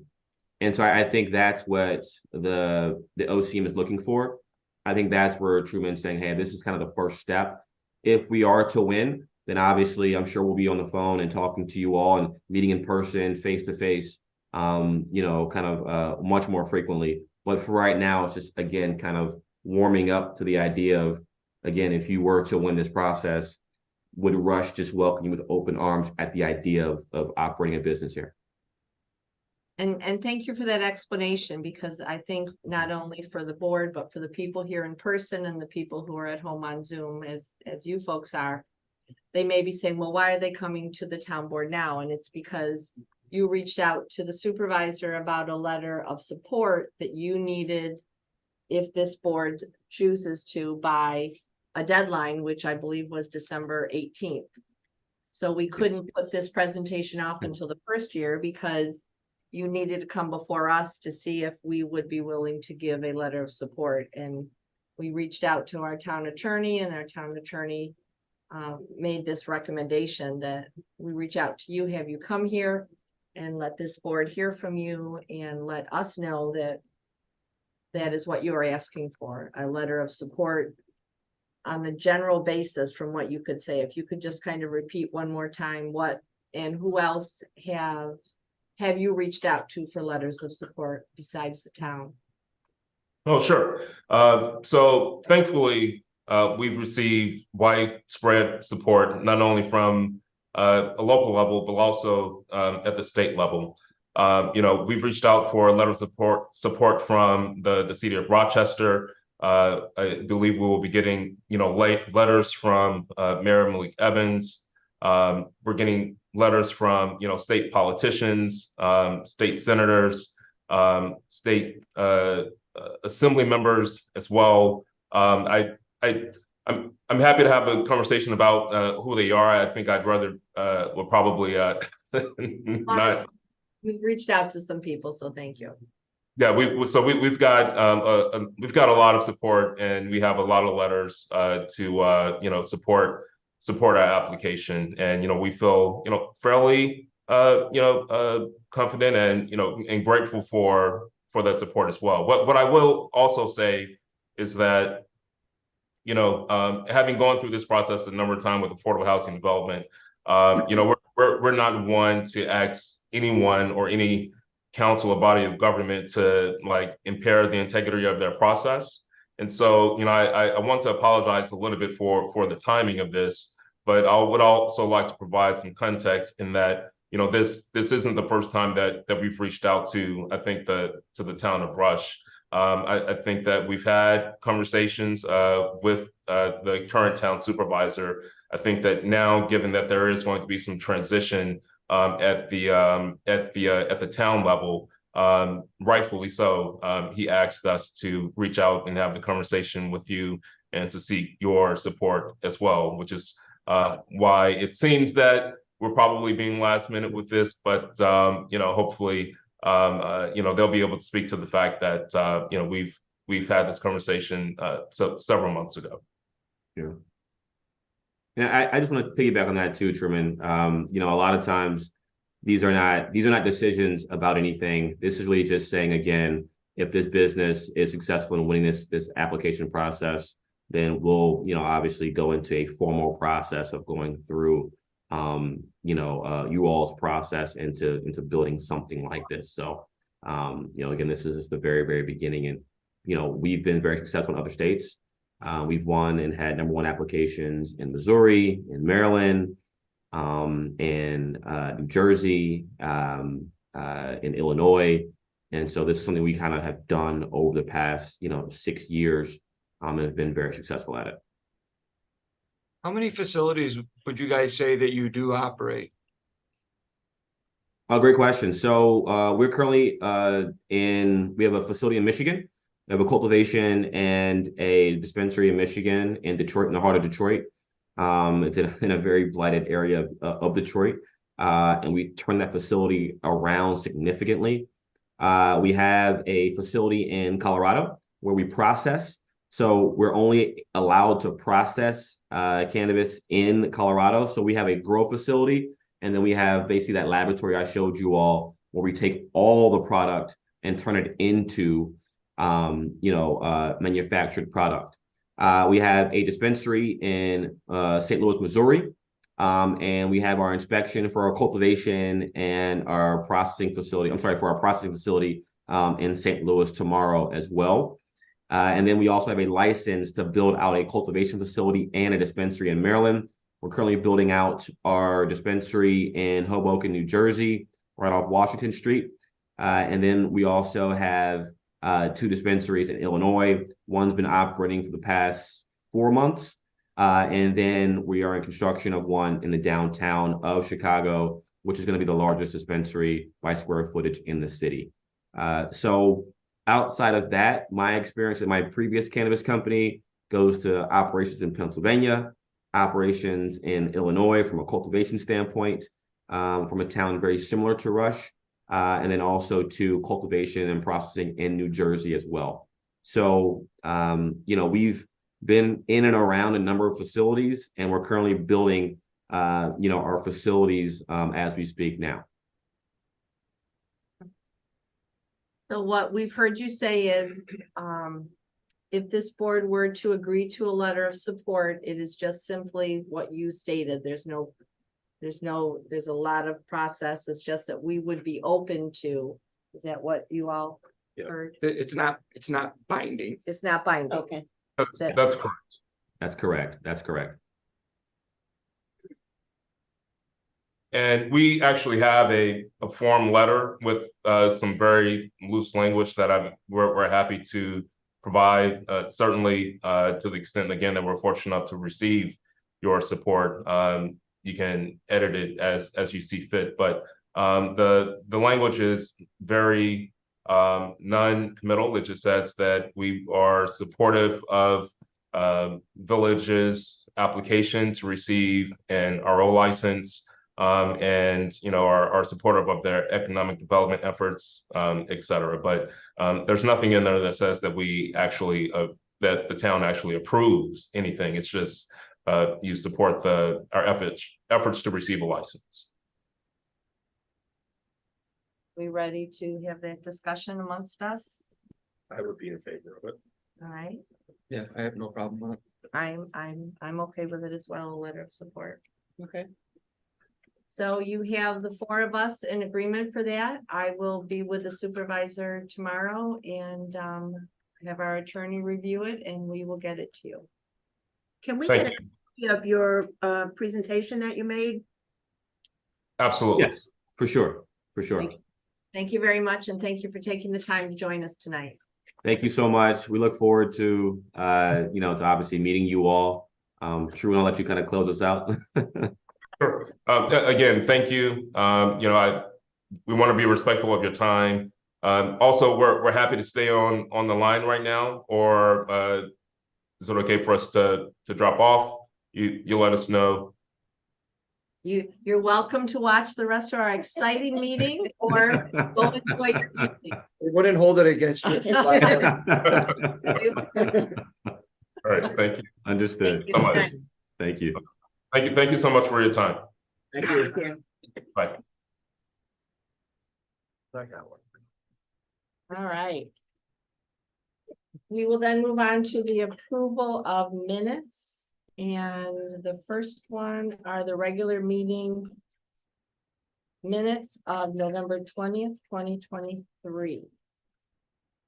And so I think that's what the OCM is looking for. I think that's where Truman's saying, hey, this is kind of the first step. If we are to win, then obviously I'm sure we'll be on the phone and talking to you all and meeting in person, face to face, kind of much more frequently. But for right now, it's just, again, kind of warming up to the idea of, again, if you were to win this process, would Rush just welcome you with open arms at the idea of operating a business here? And thank you for that explanation, because I think not only for the board, but for the people here in person and the people who are at home on Zoom, as you folks are, they may be saying, well, why are they coming to the town board now? And it's because you reached out to the supervisor about a letter of support that you needed if this board chooses to, by a deadline, which I believe was December 18th. So we couldn't put this presentation off until the first year because you needed to come before us to see if we would be willing to give a letter of support. And we reached out to our town attorney, and our town attorney made this recommendation that we reach out to you, have you come here and let this board hear from you and let us know that that is what you are asking for, a letter of support on a general basis from what you could say. If you could just kind of repeat one more time what and who else have you reached out to for letters of support besides the town? Oh, sure. So thankfully, we've received widespread support, not only from a local level, but also at the state level. We've reached out for a letter of support from the city of Rochester. I believe we will be getting, letters from Mayor Malik Evans. We're getting letters from, state politicians, state senators, state assembly members as well. I'm happy to have a conversation about who they are. I think I'd rather we'll probably not. We've reached out to some people, so thank you. Yeah, we've got a lot of support, and we have a lot of letters to support our application, and we feel fairly confident and grateful for that support as well. What I will also say is that having gone through this process a number of times with affordable housing development, we're not one to ask anyone or any council or body of government to impair the integrity of their process. And so, I want to apologize a little bit for the timing of this, but I would also like to provide some context in that, this isn't the first time that we've reached out to, I think, to the town of Rush. I think that we've had conversations with the current town supervisor. I think that now, given that there is going to be some transition at the town level, rightfully so, he asked us to reach out and have the conversation with you and to seek your support as well, which is why it seems that we're probably being last minute with this, but hopefully they'll be able to speak to the fact that we've had this conversation several months ago. Yeah. Yeah, I just want to piggyback on that too, Truman. A lot of times these are not decisions about anything. This is really just saying, again, if this business is successful in winning this application process, then we'll obviously go into a formal process of going through you all's process into building something like this. So again, this is just the very, very beginning, and we've been very successful in other states. We've won and had #1 applications in Missouri, in Maryland, in New Jersey, in Illinois. And so this is something we kind of have done over the past, 6 years, and have been very successful at it. How many facilities would you guys say that you do operate? Great question. So we're currently we have a facility in Michigan. We have a cultivation and a dispensary in Michigan, in Detroit, in the heart of Detroit. It's in a very blighted area of Detroit. And we turned that facility around significantly. We have a facility in Colorado where we process. So we're only allowed to process cannabis in Colorado. So we have a grow facility, and then we have basically that laboratory I showed you all, where we take all the product and turn it into manufactured product. We have a dispensary in St. Louis, Missouri, and we have our inspection for our cultivation and our processing facility. For our processing facility in St. Louis tomorrow as well. And then we also have a license to build out a cultivation facility and a dispensary in Maryland. We're currently building out our dispensary in Hoboken, New Jersey, right off Washington Street. And then we also have 2 dispensaries in Illinois. One's been operating for the past 4 months. And then we are in construction of one in the downtown of Chicago, which is going to be the largest dispensary by square footage in the city. So outside of that, my experience at my previous cannabis company goes to operations in Pennsylvania, operations in Illinois from a cultivation standpoint, from a town very similar to Rush, and then also to cultivation and processing in New Jersey as well. So, we've been in and around a number of facilities, and we're currently building, our facilities as we speak now. So what we've heard you say is, if this board were to agree to a letter of support, it is just simply what you stated. There's a lot of process. It's just that we would be open to. Is that what you all Yeah. heard? It's not binding. It's not binding. Okay. That's correct. That's correct. That's correct. And we actually have a form letter with some very loose language that we're happy to provide, certainly to the extent, again, that we're fortunate enough to receive your support. You can edit it as you see fit, but the language is very non-committal. It just says that we are supportive of Village's application to receive an RO license. And are supportive of their economic development efforts, et cetera. But there's nothing in there that says that we actually that the town actually approves anything. It's just you support our efforts to receive a license. We ready to have that discussion amongst us? I would be in favor of it. All right, Yeah, I have no problem with it. I'm okay with it as well, a letter of support. Okay. So you have the four of us in agreement for that. I will be with the supervisor tomorrow and have our attorney review it and we will get it to you. Can we Thank get a copy of your presentation that you made? Absolutely. Yes, for sure. For sure. Thank you. Thank you very much and thank you for taking the time to join us tonight. Thank you so much. We look forward to, to obviously meeting you all. Sure, I'll let you kind of close us out. Sure. Again, thank you. We want to be respectful of your time. Also, we're happy to stay on the line right now, or is it okay for us to drop off? You let us know. You're welcome to watch the rest of our exciting meeting or go enjoy your evening. We wouldn't hold it against you. All right, thank you Understood. so much. Thank you. Thank you so much for your time. Thank you. Bye. I got one. All right. We will then move on to the approval of minutes. And the first one are the regular meeting minutes of November 20th, 2023.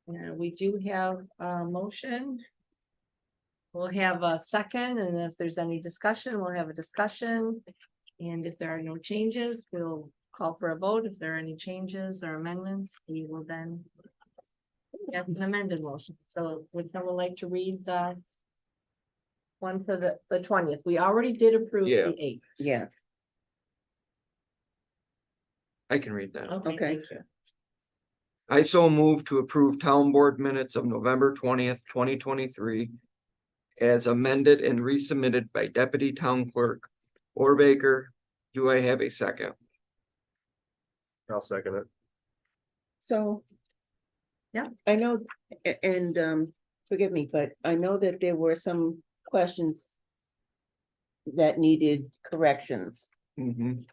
And we do have a motion. We'll have a second, and if there's any discussion, we'll have a discussion. And if there are no changes, we'll call for a vote. If there are any changes or amendments, we will then have an amended motion. So would someone like to read the one for the 20th? We already did approve Yeah. the 8th. Yeah, I can read that. Okay, Okay. thank you. I so move to approve town board minutes of November 20th, 2023. As amended and resubmitted by Deputy Town Clerk Orbaker. Do I have a second? I'll second it. so. Yeah. I know, and forgive me, but I know that there were some questions that needed corrections. Mhm.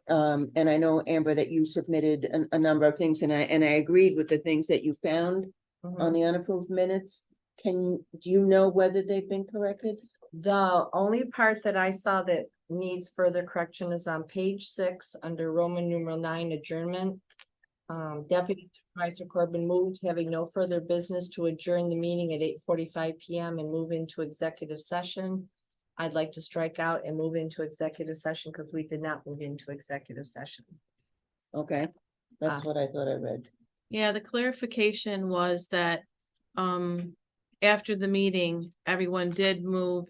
And I know, Amber, that you submitted a number of things, and I agreed with the things that you found on the unapproved minutes. Do you know whether they've been corrected? The only part that I saw that needs further correction is on page 6 under Roman numeral 9 adjournment. Deputy Supervisor Corbin moved, having no further business, to adjourn the meeting at 8:45 PM and move into executive session. I'd like to strike out and move into executive session because we did not move into executive session. Okay, that's what I thought I read. Yeah, the clarification was that, after the meeting, everyone did move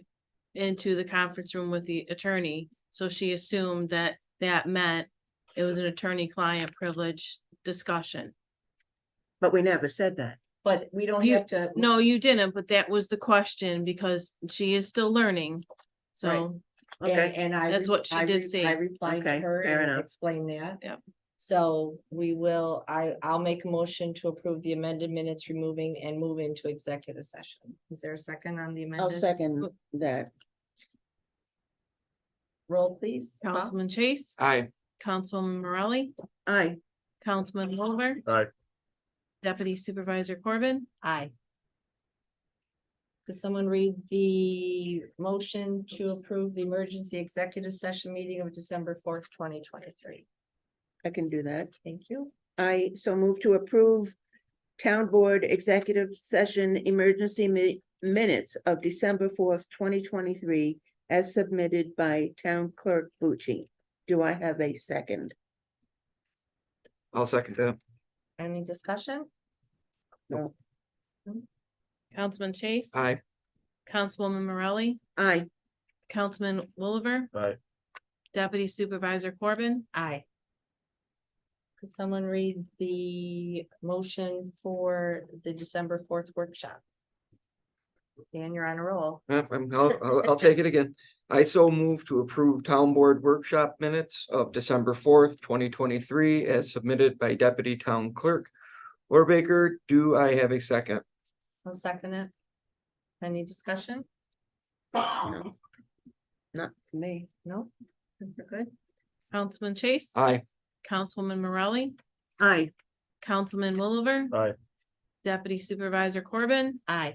into the conference room with the attorney. So she assumed that that meant it was an attorney-client privilege discussion. But we never said that. But we don't You- have to. No, you didn't, but that was the question because she is still learning. So, Okay, And I. That's what she did say. I replied to Okay, her fair and enough. explained that. Yep. So we will, I'll make a motion to approve the amended minutes, removing and move into executive session. Is there a second on the I'll amended? second that. Roll, please. Paul? Councilman Chase, Aye. Councilwoman Morelli, Aye. Councilman Wilbur. Aye. Deputy Supervisor Corbin, Aye. Could someone read the motion to approve the emergency executive session meeting of December 4th, 2023? I can do that. Thank you. I so move to approve town board executive session emergency minutes of December 4th, 2023, as submitted by town clerk Bucci. Do I have a second? I'll second that. Any discussion? No. Councilman Chase. Aye. Councilwoman Morelli, Aye. Councilman Wolliver, Aye. Deputy Supervisor Corbin, Aye. Could someone read the motion for the December 4th workshop? Dan, you're on a roll. I'll take it again. I so move to approve town board workshop minutes of December 4th, 2023, as submitted by deputy town clerk Orbaker. Do I have a second? I'll second it. Any discussion? No. Not to me. No? We're good. Councilman Chase. Aye. Councilwoman Morelli, Aye. Councilman Wolliver, Aye. Deputy Supervisor Corbin, Aye.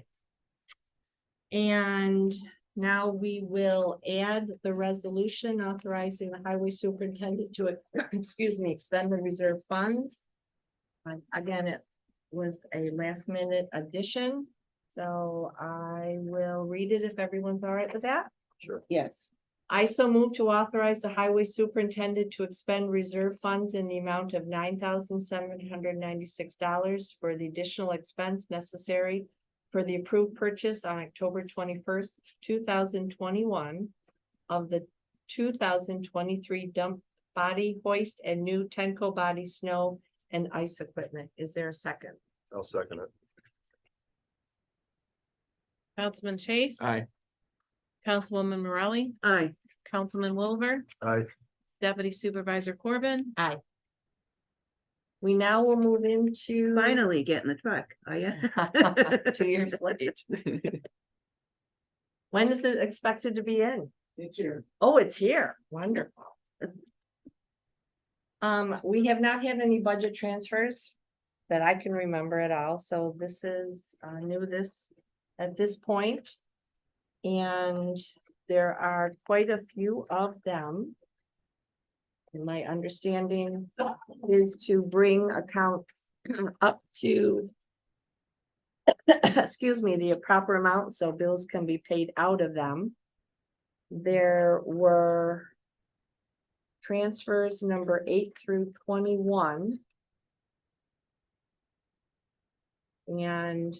And now we will add the resolution authorizing the highway superintendent to, excuse me, expend the reserve funds. Again, it was a last minute addition, so I will read it if everyone's all right with that. Sure. Yes. I so move to authorize the highway superintendent to expend reserve funds in the amount of $9,796 for the additional expense necessary for the approved purchase on October 21st, 2021 of the 2023 dump body hoist and new Tenco body snow and ice equipment. Is there a second? I'll second it. Councilman Chase. Aye. Councilwoman Morelli, Aye. Councilman Wolliver, Aye. Deputy Supervisor Corbin, Aye. We now will move into. Finally get in the truck, are you? 2 years late. When is it expected to be in? It's here. Oh, it's here. Wonderful. We have not had any budget transfers that I can remember at all, so this is new at this point. And there are quite a few of them. And my understanding is to bring accounts up to excuse me, the proper amount, so bills can be paid out of them. There were transfers number 8 through 21. And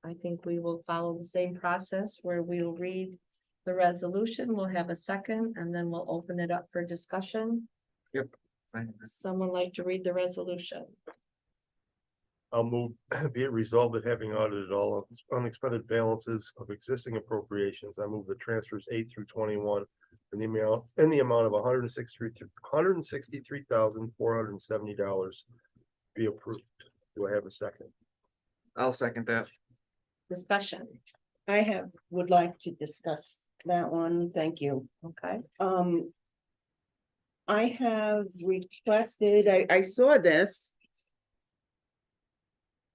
I think we will follow the same process where we will read the resolution, we'll have a second, and then we'll open it up for discussion. Yep. Fine. Someone like to read the resolution? I'll move, be it resolved that having audited all unexpended balances of existing appropriations, I move the transfers 8 through 21 in the amount of $163,470 be approved. Do I have a second? I'll second that. Discussion, would like to discuss that one. Thank you. okay? I have requested, I saw this.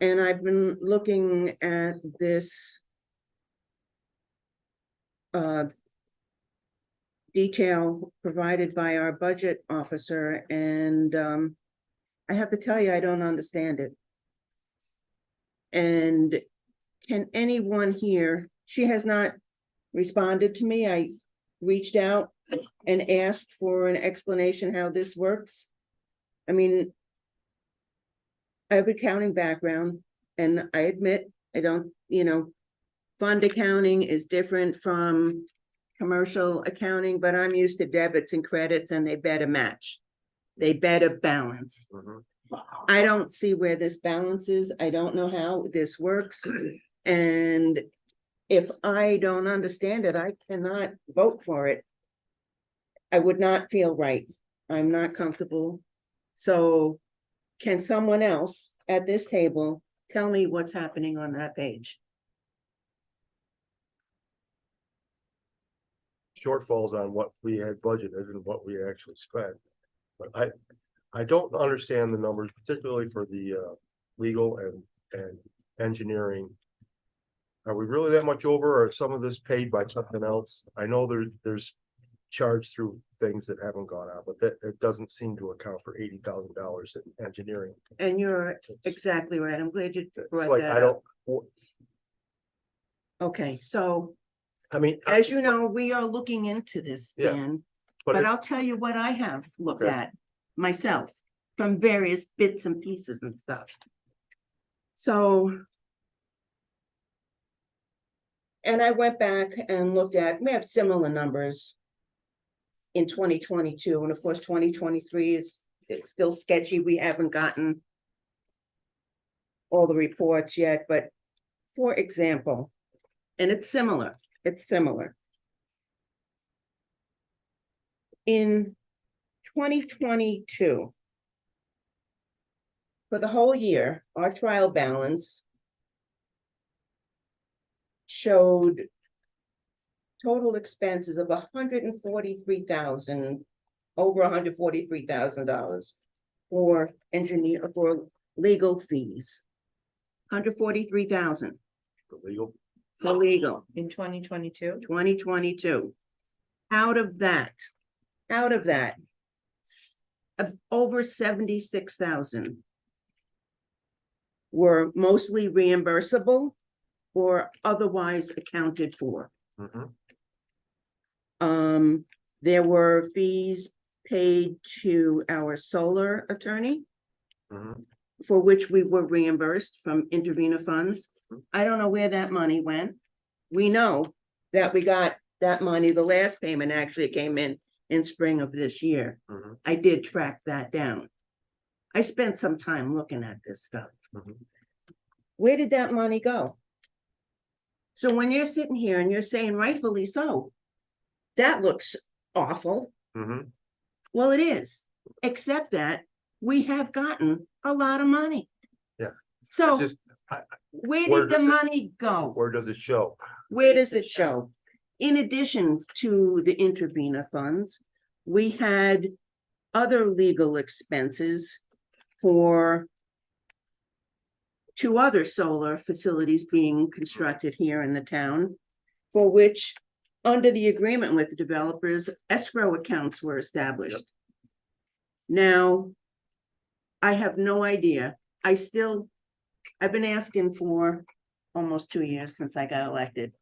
And I've been looking at this. Detail provided by our budget officer, and I have to tell you, I don't understand it. And can anyone here, she has not responded to me. I reached out and asked for an explanation how this works. I mean, I have accounting background, and I admit I don't, fund accounting is different from commercial accounting, but I'm used to debits and credits, and they better match. They better balance. I don't see where this balance is. I don't know how this works. And if I don't understand it, I cannot vote for it. I would not feel right. I'm not comfortable. So can someone else at this table tell me what's happening on that page? Shortfalls on what we had budgeted and what we actually spent. But I don't understand the numbers, particularly for the legal and engineering. Are we really that much over, or is some of this paid by something else? I know there's charged through things that haven't gone out, but that, it doesn't seem to account for $80,000 in engineering. And you're exactly right. I'm glad you It's brought like, that I up. don't, Okay, so I mean. as you know, we are looking into this, Yeah, Dan. But But it- I'll tell you what I have looked Okay. at myself from various bits and pieces and stuff. So. And I went back and looked at, we have similar numbers. In 2022, and of course, 2023 it's still sketchy. We haven't gotten. All the reports yet, but for example, and it's similar. In 2022. For the whole year, our trial balance. Showed. Total expenses of $143,000, over $143,000. For engineer, for legal fees. $143,000 Legal. for legal. In 2022. 2022. Out of that. Over 76,000. Were mostly reimbursable or otherwise accounted for. Mhm. There were fees paid to our solar attorney. Mhm. For which we were reimbursed from intervenor funds. I don't know where that money went. We know that we got that money, the last payment actually came in spring of this year. Mhm. I did track that down. I spent some time looking at this stuff. Mhm. Where did that money go? So when you're sitting here and you're saying rightfully so, that looks awful. Mhm. Well, it is, except that we have gotten a lot of money. Yeah. So Just, where where did the does it- money go? where does it show? Where does it show? In addition to the intervenor funds, we had other legal expenses for two other solar facilities being constructed here in the town, for which, under the agreement with the developers, escrow accounts were established. Now, I have no idea. I've been asking for almost 2 years since I got elected.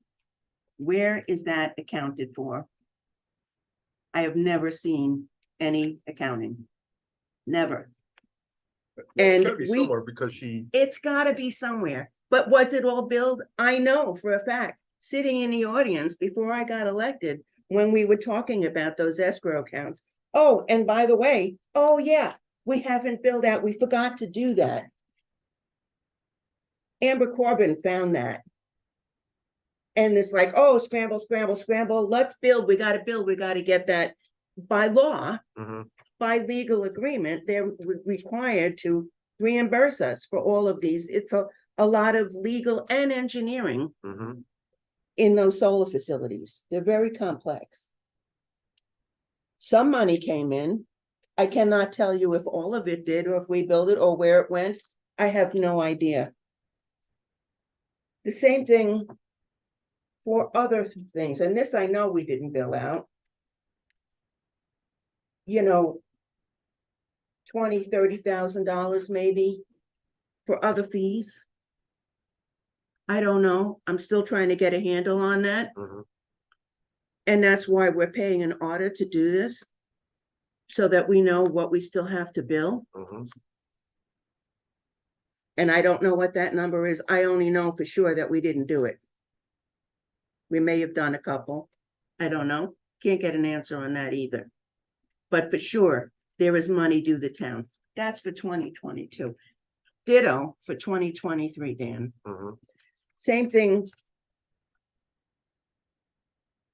Where is that accounted for? I have never seen any accounting. Never. It's And gotta be we- somewhere because she, It's gotta be somewhere, but was it all billed? I know for a fact, sitting in the audience before I got elected, when we were talking about those escrow accounts. Oh, and by the way, oh yeah, we haven't billed out, we forgot to do that. Amber Corbin found that. And it's like, oh, scramble, let's build, we gotta get that. By law, Mhm. by legal agreement, they're required to reimburse us for all of these. It's a lot of legal and engineering Mhm. in those solar facilities. They're very complex. Some money came in. I cannot tell you if all of it did, or if we built it, or where it went. I have no idea. The same thing for other things, and this I know we didn't bill out. You know, $20,000-$30,000 maybe for other fees. I don't know. I'm still trying to get a handle on that. Mhm. And that's why we're paying an audit to do this. So that we know what we still have to bill. Mhm. And I don't know what that number is. I only know for sure that we didn't do it. We may have done a couple. I don't know. Can't get an answer on that either. But for sure, there is money due the town. That's for 2022. Ditto for 2023, Dan. Mhm. Same thing.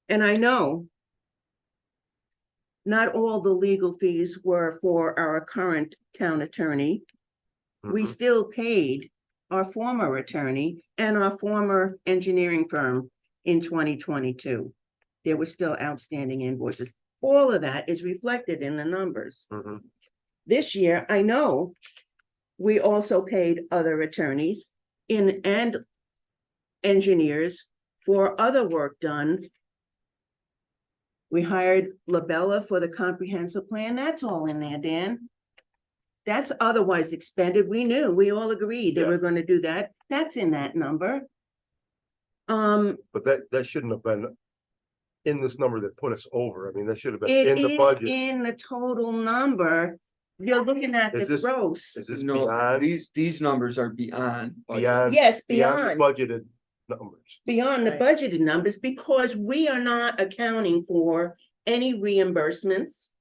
And I know not all the legal fees were for our current town attorney. We Mhm. still paid our former attorney and our former engineering firm in 2022. There were still outstanding invoices. All of that is reflected in the numbers. Mhm. This year, I know we also paid other attorneys and engineers for other work done. We hired Labella for the comprehensive plan. That's all in there, Dan. That's otherwise expended. We knew, we all agreed they Yeah. were gonna do that. That's in that number. But that shouldn't have been in this number that put us over. I mean, that should have been It in the is budget. in the total number. You're looking at Is the this- gross. Is this No, beyond, these numbers are beyond. budget. beyond, Yes, beyond the budgeted numbers? beyond the Right. budgeted numbers, because we are not accounting for any reimbursements.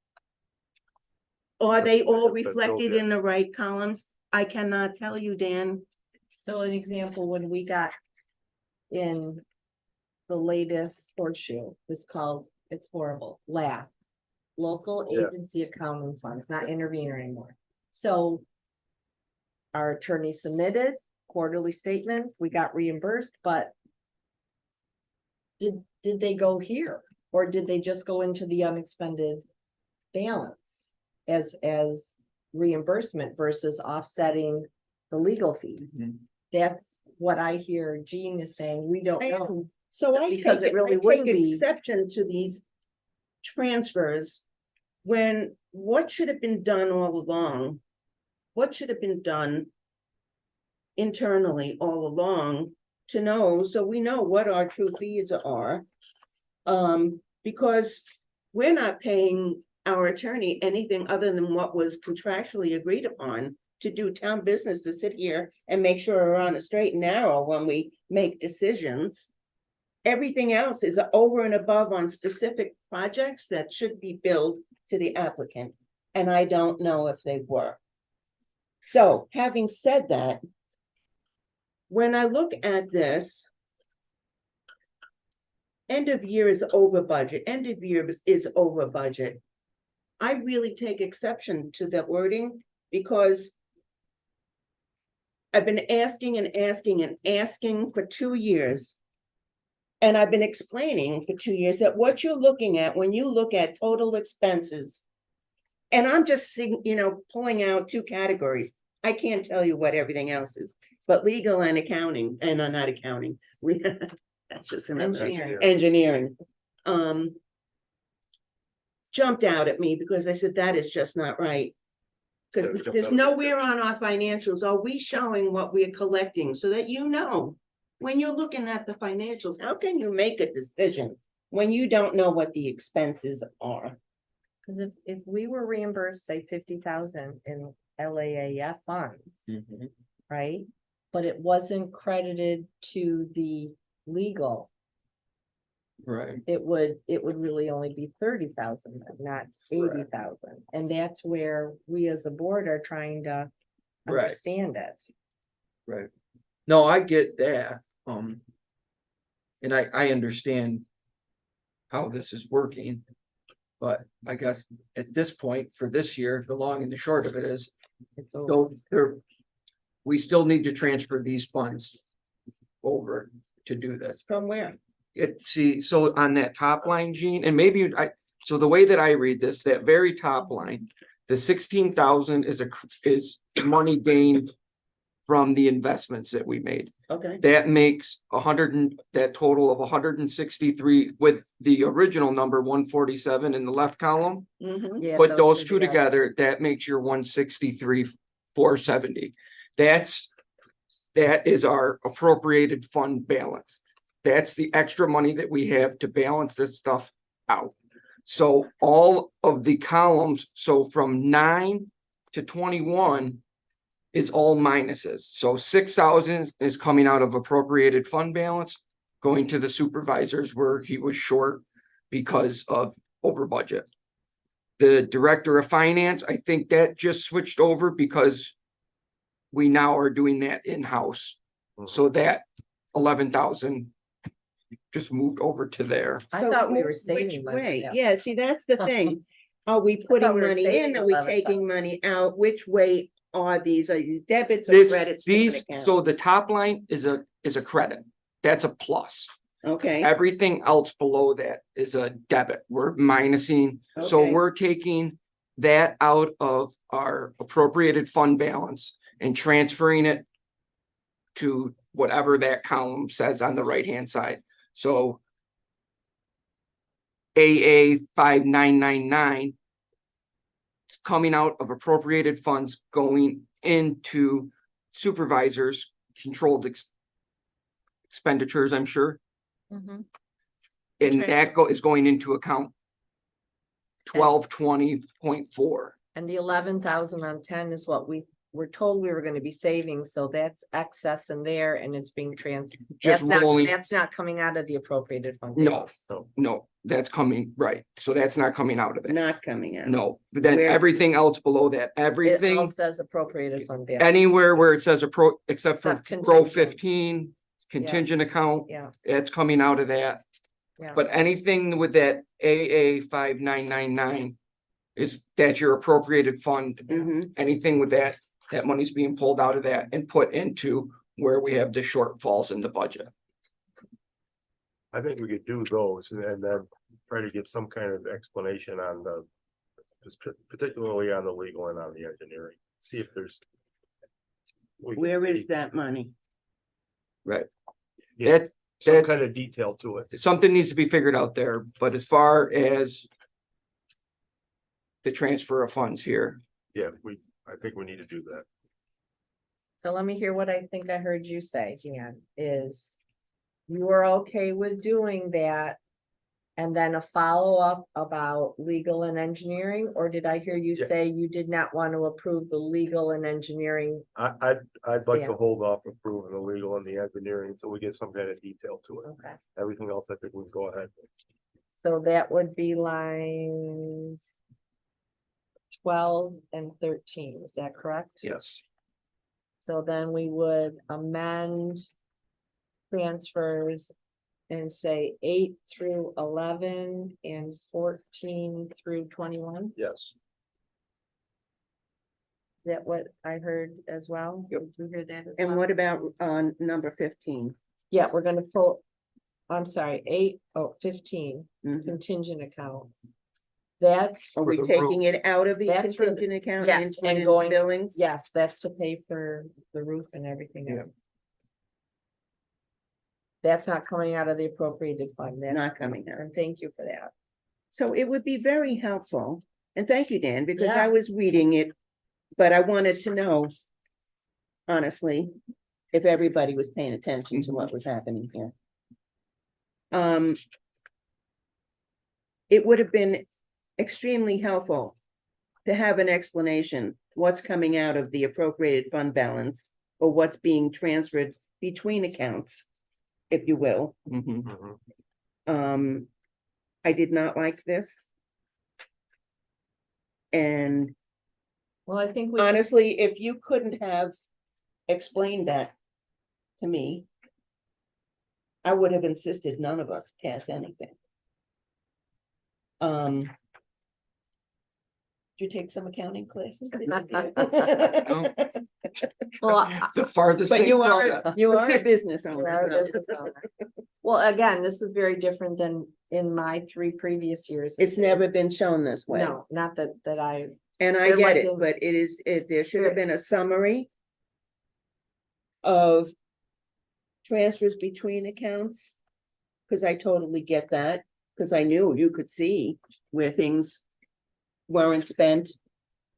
Are they all That's reflected okay. in the right columns? I cannot tell you, Dan. So an example, when we got in the latest horseshoe, it's called, it's horrible, LAF. Local Yeah. Agency Accounting Funds, not intervener anymore. So our attorney submitted quarterly statement, we got reimbursed, but did they go here? Or did they just go into the unexpended balance as reimbursement versus offsetting the legal fees? Mhm. That's what I hear Jean is saying, we don't know. So So- I because take it really wouldn't be- exception to these transfers. When what should have been done all along? What should have been done internally all along to know, so we know what our true fees are? Because we're not paying our attorney anything other than what was contractually agreed upon to do town business, to sit here and make sure we're on a straight and narrow when we make decisions. Everything else is over and above on specific projects that should be billed to the applicant, and I don't know if they were. So, having said that, when I look at this, end of year is over budget, end of year is over budget. I really take exception to the wording, because I've been asking and asking and asking for 2 years. And I've been explaining for 2 years that what you're looking at when you look at total expenses. And I'm just seeing, pulling out 2 categories. I can't tell you what everything else is, but legal and accounting, and not accounting. That's just another Engineering. engineering. Jumped out at me because I said, that is just not right. Yeah, Because it jumped there's out at me nowhere on our financials are we showing what we're collecting, so that when you're looking at the financials, how can you make a decision when you don't know what the expenses are? Cause if we were reimbursed, say 50,000 in LAAF funds, right? But it wasn't credited to the legal, Right. it would really only be 30,000, not 80,000. And that's where we as a board are trying to Right. understand it. Right. No, I get that. And I understand how this is working. But I guess at this point, for this year, the long and the short of it is, It's over. so we still need to transfer these funds over to do this. From where? So on that top line, Gene, and maybe so the way that I read this, that very top line, the 16,000 is money gained from the investments that we made. Okay, That makes that total of 163 with the original number 147 in the left column. Yeah, Put those two together, that makes your 163,470. That is our appropriated fund balance. That's the extra money that we have to balance this stuff out. So all of the columns, so from 9 to 21 is all minuses. So 6,000 is coming out of appropriated fund balance, going to the supervisors where he was short because of over budget. The director of finance, I think that just switched over because we now are doing that in-house. So that 11,000 just moved over to there. I so thought we were which saving money, way? yeah. Yeah, see, that's the thing. Are we thought putting we were money saving in? Are we 11,000. taking money out? Which way are these? Are these debits or This, credits? to an these, account? so the top line is a credit. That's a plus. Okay, Everything else below that is a debit. We're minusing, so Okay. we're taking that out of our appropriated fund balance and transferring it to whatever that column says on the right-hand side. So AA 5999 is coming out of appropriated funds going into supervisors controlled expenditures, I'm sure. Mhm. And Right. that is going into account 1220.4. And the 11,000 on 10 is what we were told we were gonna be saving, so that's excess in there and it's being transferred. Just rolling. That's not coming out of the appropriated fund. No, So no, that's coming, right, so that's not coming out of it. Not coming out. No, but then Where- everything else below that, it all everything, says appropriated fund. balance. anywhere where it says except for Except row contingent. 15, contingent account, Yeah, it's coming out of that. yeah. But anything with that AA 5999 is that's your appropriated fund. Mhm. Anything with that, that money's being pulled out of that and put into where we have the shortfalls in the budget. I think we could do those and then try to get some kind of explanation on the. Just particularly on the legal and on the engineering, see if there's. we can Where is see, that money? Right. yeah, That, some that, kind of detail to it. something needs to be figured out there, but as far as the transfer of funds here, Yeah, I think we need to do that. So let me hear what I think I heard you say, Dan, is you are okay with doing that? And then a follow-up about legal and engineering, or did I hear you Yeah. say you did not want to approve the legal and engineering? I'd like Yeah. to hold off approving the legal and the engineering, so we get some kind of detail to it. Okay, Everything else, I think we can go ahead. so that would be lines 12 and 13, is that correct? yes. So then we would amend transfers and say 8 through 11 and 14 through 21. Yes. Is that what I heard as well? Did you hear that? as And well? what about on number 15? Yeah, we're gonna pull, I'm sorry, 15 Mhm. contingent account. That's, Are we For the taking roof. it out of the That's for the- contingent account yes, and into and it into going- billings? yes, that's to pay for the roof and everything Yeah. else. That's not coming out of the appropriated fund, that's, Not coming out. and thank you for that. So it would be very helpful, and thank you, Dan, because Yeah. I was reading it, but I wanted to know, honestly, if everybody was paying attention to what was happening here. It would have been extremely helpful to have an explanation, what's coming out of the appropriated fund balance, or what's being transferred between accounts, if you will. Mhm. Mhm. I did not like this. And Well, I think we, honestly, if you couldn't have explained that to me, I would have insisted none of us pass anything. Did you take some accounting classes? well, The farthest. But thing you from are, that. you are a business You owner, are a so business owner. Well, again, this is very different than in my 3 previous years. it's never been shown this way. No, not that I, And I They're get like it, in- but there should have They're- been a summary of transfers between accounts. Cause I totally get that, cause I knew you could see where things weren't spent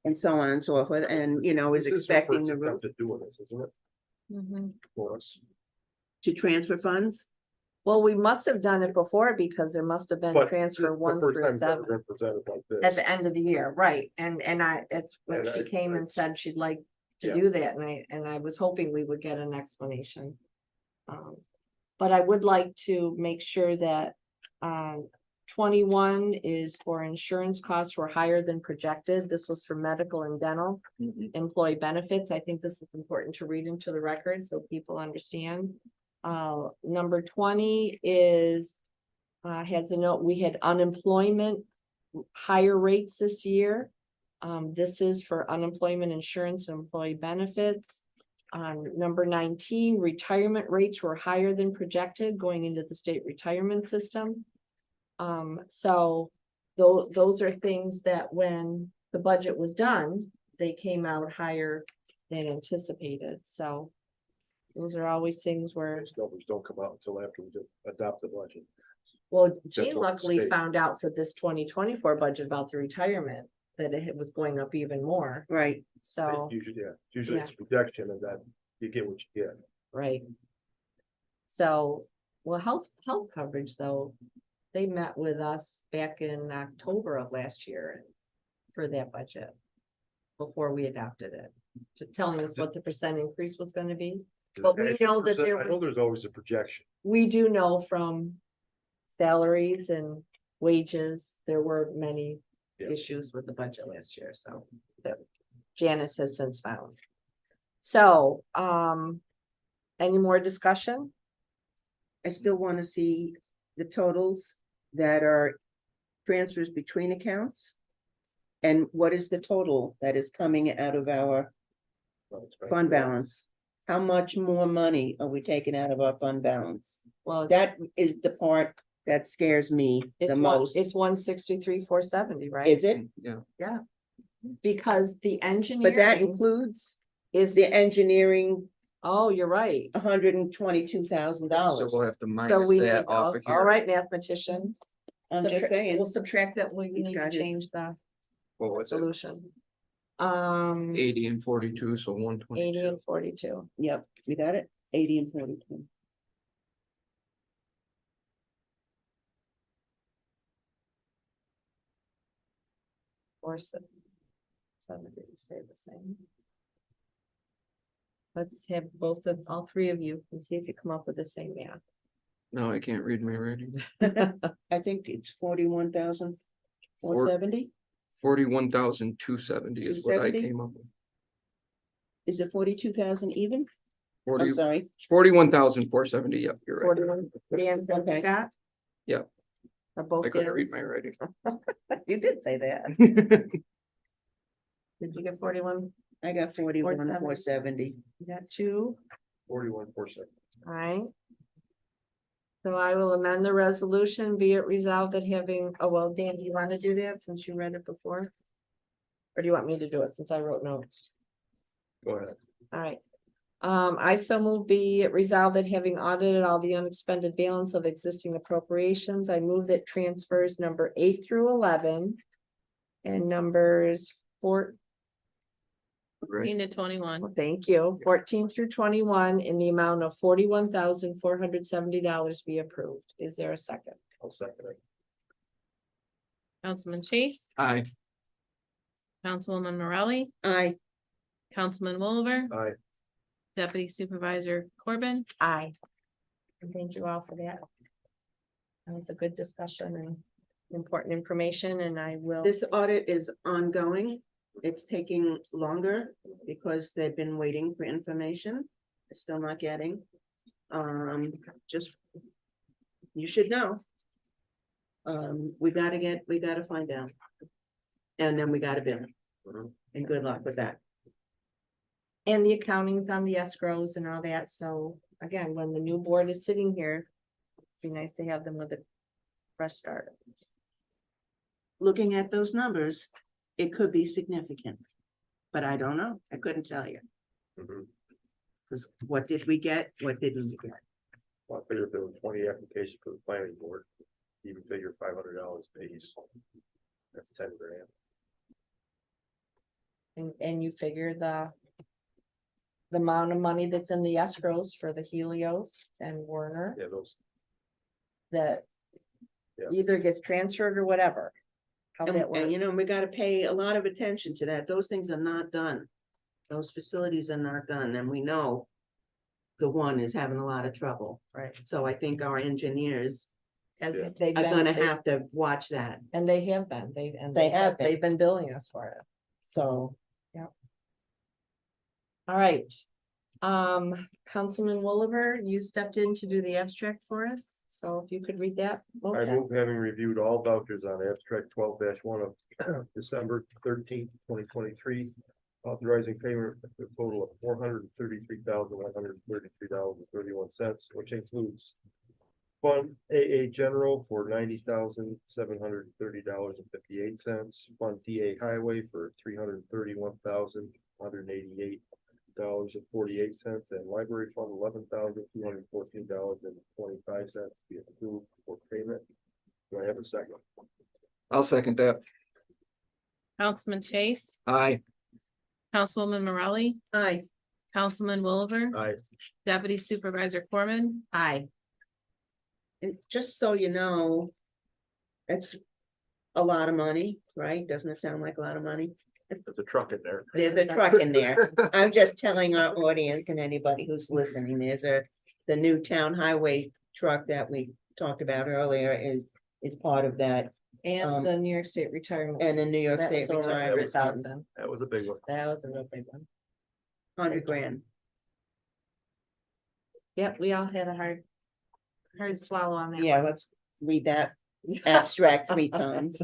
and so on and so forth, and was This is the expecting first the attempt roof at doing this, isn't it, Mhm. for us? to transfer funds. Well, we must have done it before because there must have been But this transfer is the 1 first through time it's ever 7 been presented like at this. the end of the year, right? And it's when And she came and it's- said she'd like to Yeah. do that, and I was hoping we would get an explanation. But I would like to make sure that 21 is for insurance costs were higher than projected. This was for medical and dental employee benefits. I think this is important to read into the record so people understand. Number 20 is has a note, we had unemployment higher rates this year. This is for unemployment insurance and employee benefits. Number 19, retirement rates were higher than projected going into the state retirement system. So those are things that when the budget was done, they came out higher than anticipated, so. Those are always things where, Those numbers don't come out until after we adopt the budget. well, Jean what the luckily state- found out for this 2024 budget about the retirement. That it was going up even more, Right, so, Usually it's a projection and then you get what you get. right. So, well, health coverage though, they met with us back in October of last year. For that budget. Before we adopted it, telling us what the percent increase was gonna be. But we know that there I know was, there's always a projection. we do know from salaries and wages, there were many Yeah. issues with the budget last year, so that Janice has since found. So, any more discussion? I still want to see the totals that are transfers between accounts. And what is the total that is coming out of our fund balance? How much more money are we taking out of our fund balance? Well, That is the part that scares me the most. It's 163, 470, right? Is it? Yeah. Because the But that engineering includes is, the engineering, oh, you're right. $122,000. So we'll have to So minus we, that off of all here. right, mathematician. I'm just saying. We'll subtract that, we He's need to got his- change the What was it? solution. 80 and 42, so 122. 80 and 42. Yep, we got it, 80 and 42. Or seven didn't stay the same. Let's have all three of you and see if you come up with the same math. No, I can't read my writing. I think it's 41,470. 41,270 is what I 270? came up with. Is it 42,000 even? 40, I'm sorry. 41,470, yep, you're right. 41. Dan's what you Okay. got? Yep. Or both I couldn't read Dan's? my writing. You did say that. Did you get 41? I got 41,470. You got two? 41%. All right. So I will amend the resolution, be it resolved that having, oh, well, Dan, do you want to do that since you read it before? Or do you want me to do it since I wrote notes? Go ahead. All right. I so move be it resolved that having audited all the unexpended balance of existing appropriations, I move that transfers number 8 through 11 and numbers 14, 14 to 21. thank you, 14 through 21 in the amount of $41,470 be approved. Is there a second? I'll second it. Councilman Chase, Aye. Councilwoman Morelli, Aye, Councilman Wolver, Aye. Deputy Supervisor Corbin. Aye. And thank you all for that. That was a good discussion and important information, and I will. this audit is ongoing. It's taking longer because they've been waiting for information. They're still not getting. Just, you should know. We gotta find out. And then we gotta bill. And good luck with that. And the accounting's on the escrows and all that, so again, when the new board is sitting here, it'd be nice to have them with a fresh start. Looking at those numbers, it could be significant. But I don't know. I couldn't tell you. Mhm. Because what did we get? What didn't we get? Well, I figured if there were 20 applications for the planning board, even figure $500 base. That's 10 grand. And you figure the amount of money that's in the escrows for the Helios and Warner, Yeah, those, that Yeah. either gets transferred or whatever. How that And you know, works. we gotta pay a lot of attention to that. Those things are not done. Those facilities are not done, and we know the one is having a lot of trouble. Right. So I think our engineers As Yeah. they've are been- gonna they- have to watch that. And they have been, They have been. they've been billing us for it. So All right. Councilman Wolliver, you stepped in to do the abstract for us, so if you could read that. I motion. move having reviewed all vouchers on abstract 12-1 of December 13th, 2023. Authorizing payment of a total of $433,133.31, which includes. Fund AA General for $90,730.58. Fund DA Highway for $331,188. $1,000.48, and library fund $11,214.25 to be approved for payment. Do I have a second? I'll second that. Councilman Chase, Aye. Councilwoman Morelli, Aye. Councilman Williver, Aye. Deputy Supervisor Corman, Aye. And just so you know, it's a lot of money, right? Doesn't it sound like a lot of money? There's a truck in there. There's a truck in there. I'm just telling our audience and anybody who's listening, the new town highway truck that we talked about earlier is part of that. And the New York State retirement. And the New York That State was over retirement fund, 100,000. That was a big one. That was a real big one. 100 grand. Yep, we all had a hard swallow on that. Yeah, one. let's read that abstract 3 times.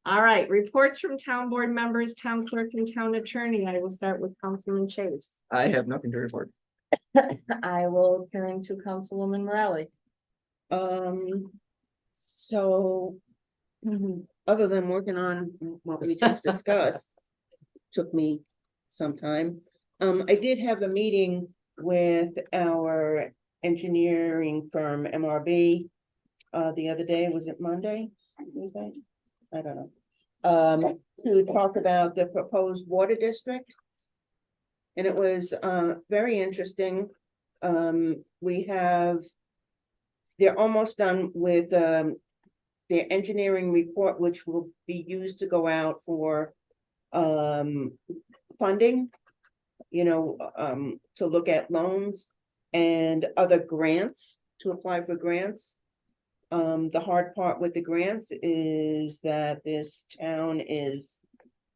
All right, reports from town board members, town clerk and town attorney. I will start with Councilman Chase. I have nothing to report. I will turn to Councilwoman Morelli. So, other than working on what we just discussed, took me some time. I did have a meeting with our engineering firm, MRB, the other day. Was it Monday? Was that? I don't know. To talk about the proposed water district. And it was very interesting. They're almost done with their engineering report, which will be used to go out for funding, to look at loans and other grants, to apply for grants. The hard part with the grants is that this town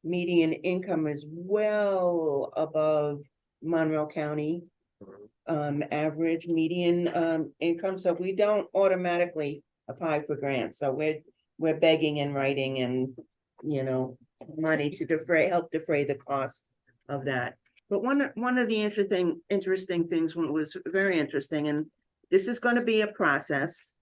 median income is well above Monroe County average median income, so we don't automatically apply for grants. So we're begging and writing and money to help defray the cost of that. But one of the interesting things was very interesting, and this is going to be a process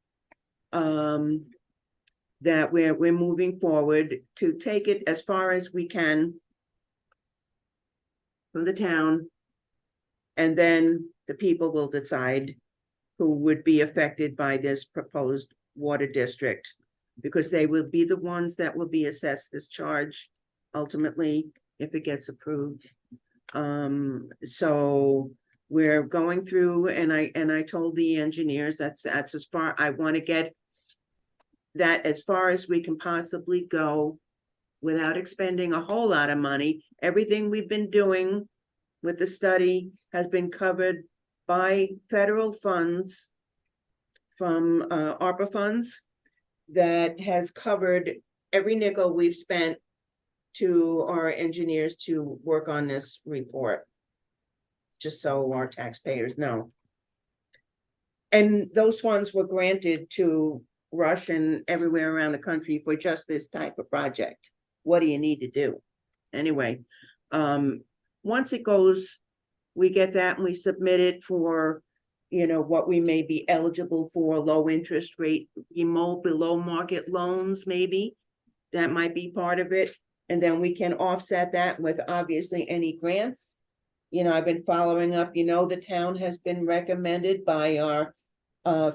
that we're moving forward to take it as far as we can from the town, and then the people will decide who would be affected by this proposed water district, because they will be the ones that will be assessed this charge ultimately if it gets approved. So we're going through, and I told the engineers that's as far I want to get that as far as we can possibly go without expending a whole lot of money. Everything we've been doing with the study has been covered by federal funds from ARPA funds that has covered every nickel we've spent to our engineers to work on this report, just so our taxpayers know. And those funds were granted to Rush and everywhere around the country for just this type of project. What do you need to do? Anyway, once it goes, we get that and we submit it for, what we may be eligible for, low interest rate, below market loans, maybe. That might be part of it. And then we can offset that with obviously any grants. I've been following up, the town has been recommended by our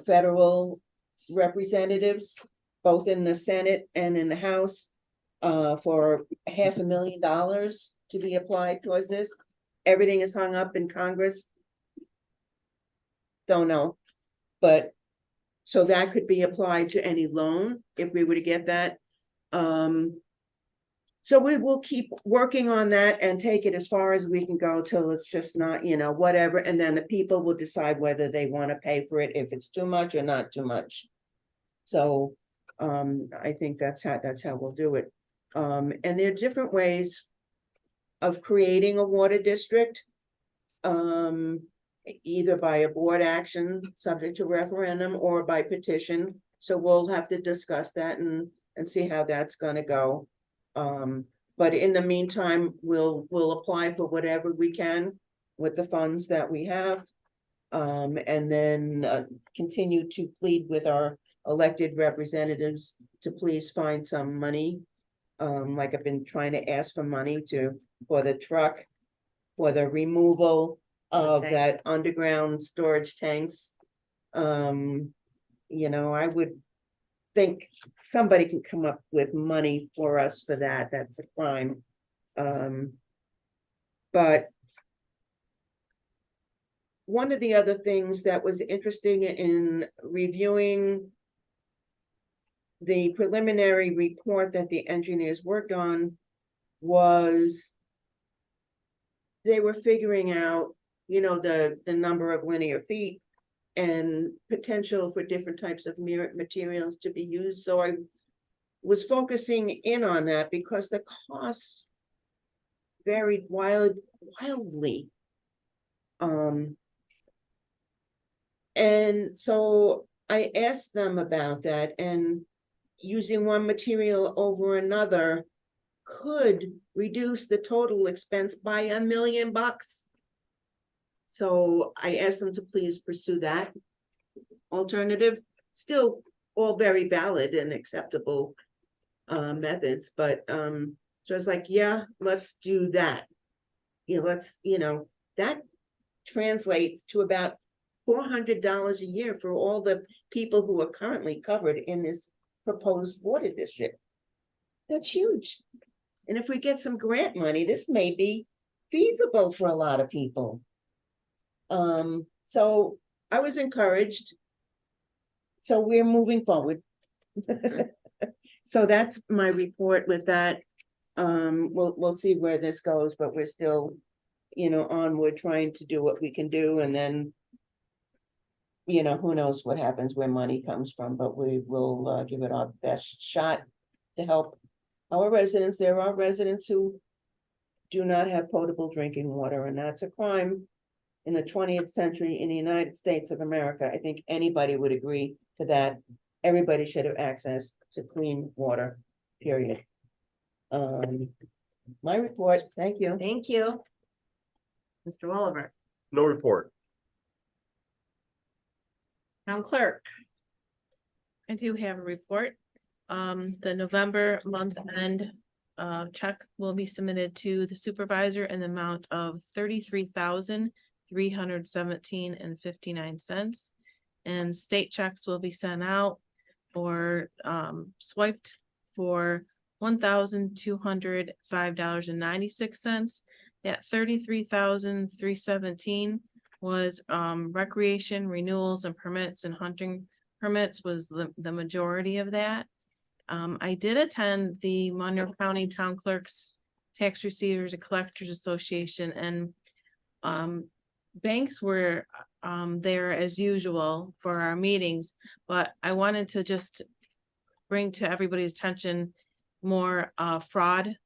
federal representatives, both in the Senate and in the House, for $500,000 to be applied towards this. Everything is hung up in Congress. Don't know, but so that could be applied to any loan if we were to get that. So we will keep working on that and take it as far as we can go till it's just not, whatever. And then the people will decide whether they want to pay for it, if it's too much or not too much. So I think that's how we'll do it. And there are different ways of creating a water district. Either by a board action subject to referendum or by petition. So we'll have to discuss that and see how that's gonna go. But in the meantime, we'll apply for whatever we can with the funds that we have. And then continue to plead with our elected representatives to please find some money. Like I've been trying to ask for money for the truck, for the removal of Okay. that underground storage tanks. You know, I would think somebody can come up with money for us for that. That's a crime. But one of the other things that was interesting in reviewing the preliminary report that the engineers worked on was they were figuring out, you know, the number of linear feet and potential for different types of materials to be used. So I was focusing in on that because the costs varied wildly. And so I asked them about that, and using one material over another could reduce the total expense by $1 million. So I asked them to please pursue that alternative, still all very valid and acceptable methods, but so I was like, yeah, let's do that. You know, that translates to about $400 a year for all the people who are currently covered in this proposed water district. That's huge. And if we get some grant money, this may be feasible for a lot of people. So I was encouraged. So we're moving forward. So that's my report with that. We'll see where this goes, but we're still, you know, onward trying to do what we can do, and then, you know, who knows what happens where money comes from, but we will give it our best shot to help our residents. There are residents who do not have potable drinking water, and that's a crime in the 20th century in the United States of America. I think anybody would agree to that. Everybody should have access to clean water, period. My report, thank you. Thank you. Mr. Oliver, No report. town clerk. I do have a report. The November month end check will be submitted to the supervisor in the amount of $33,317.59. And state checks will be sent out or swiped for $1,205.96. At $33,317 was recreation renewals and permits, and hunting permits was the majority of that. I did attend the Monroe County Town Clerks, Tax Receivers and Collectors Association, and banks were there as usual for our meetings, but I wanted to just bring to everybody's attention more fraud.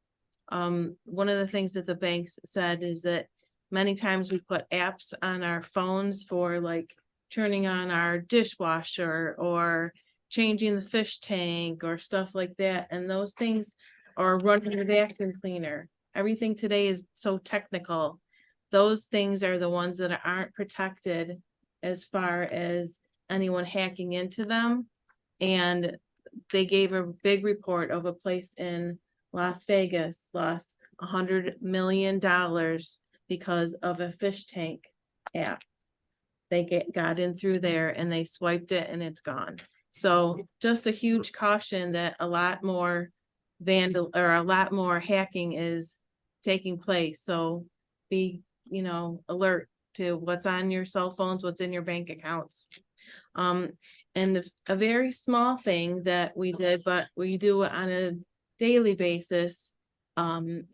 One of the things that the banks said is that many times we put apps on our phones for like turning on our dishwasher or changing the fish tank or stuff like that, and those things are running the vacuum cleaner. Everything today is so technical. Those things are the ones that aren't protected as far as anyone hacking into them. And they gave a big report of a place in Las Vegas lost $100 million because of a fish tank app. They got in through there and they swiped it and it's gone. So just a huge caution that a lot more hacking is taking place. So be, you know, alert to what's on your cell phones, what's in your bank accounts. And a very small thing that we did, but we do it on a daily basis,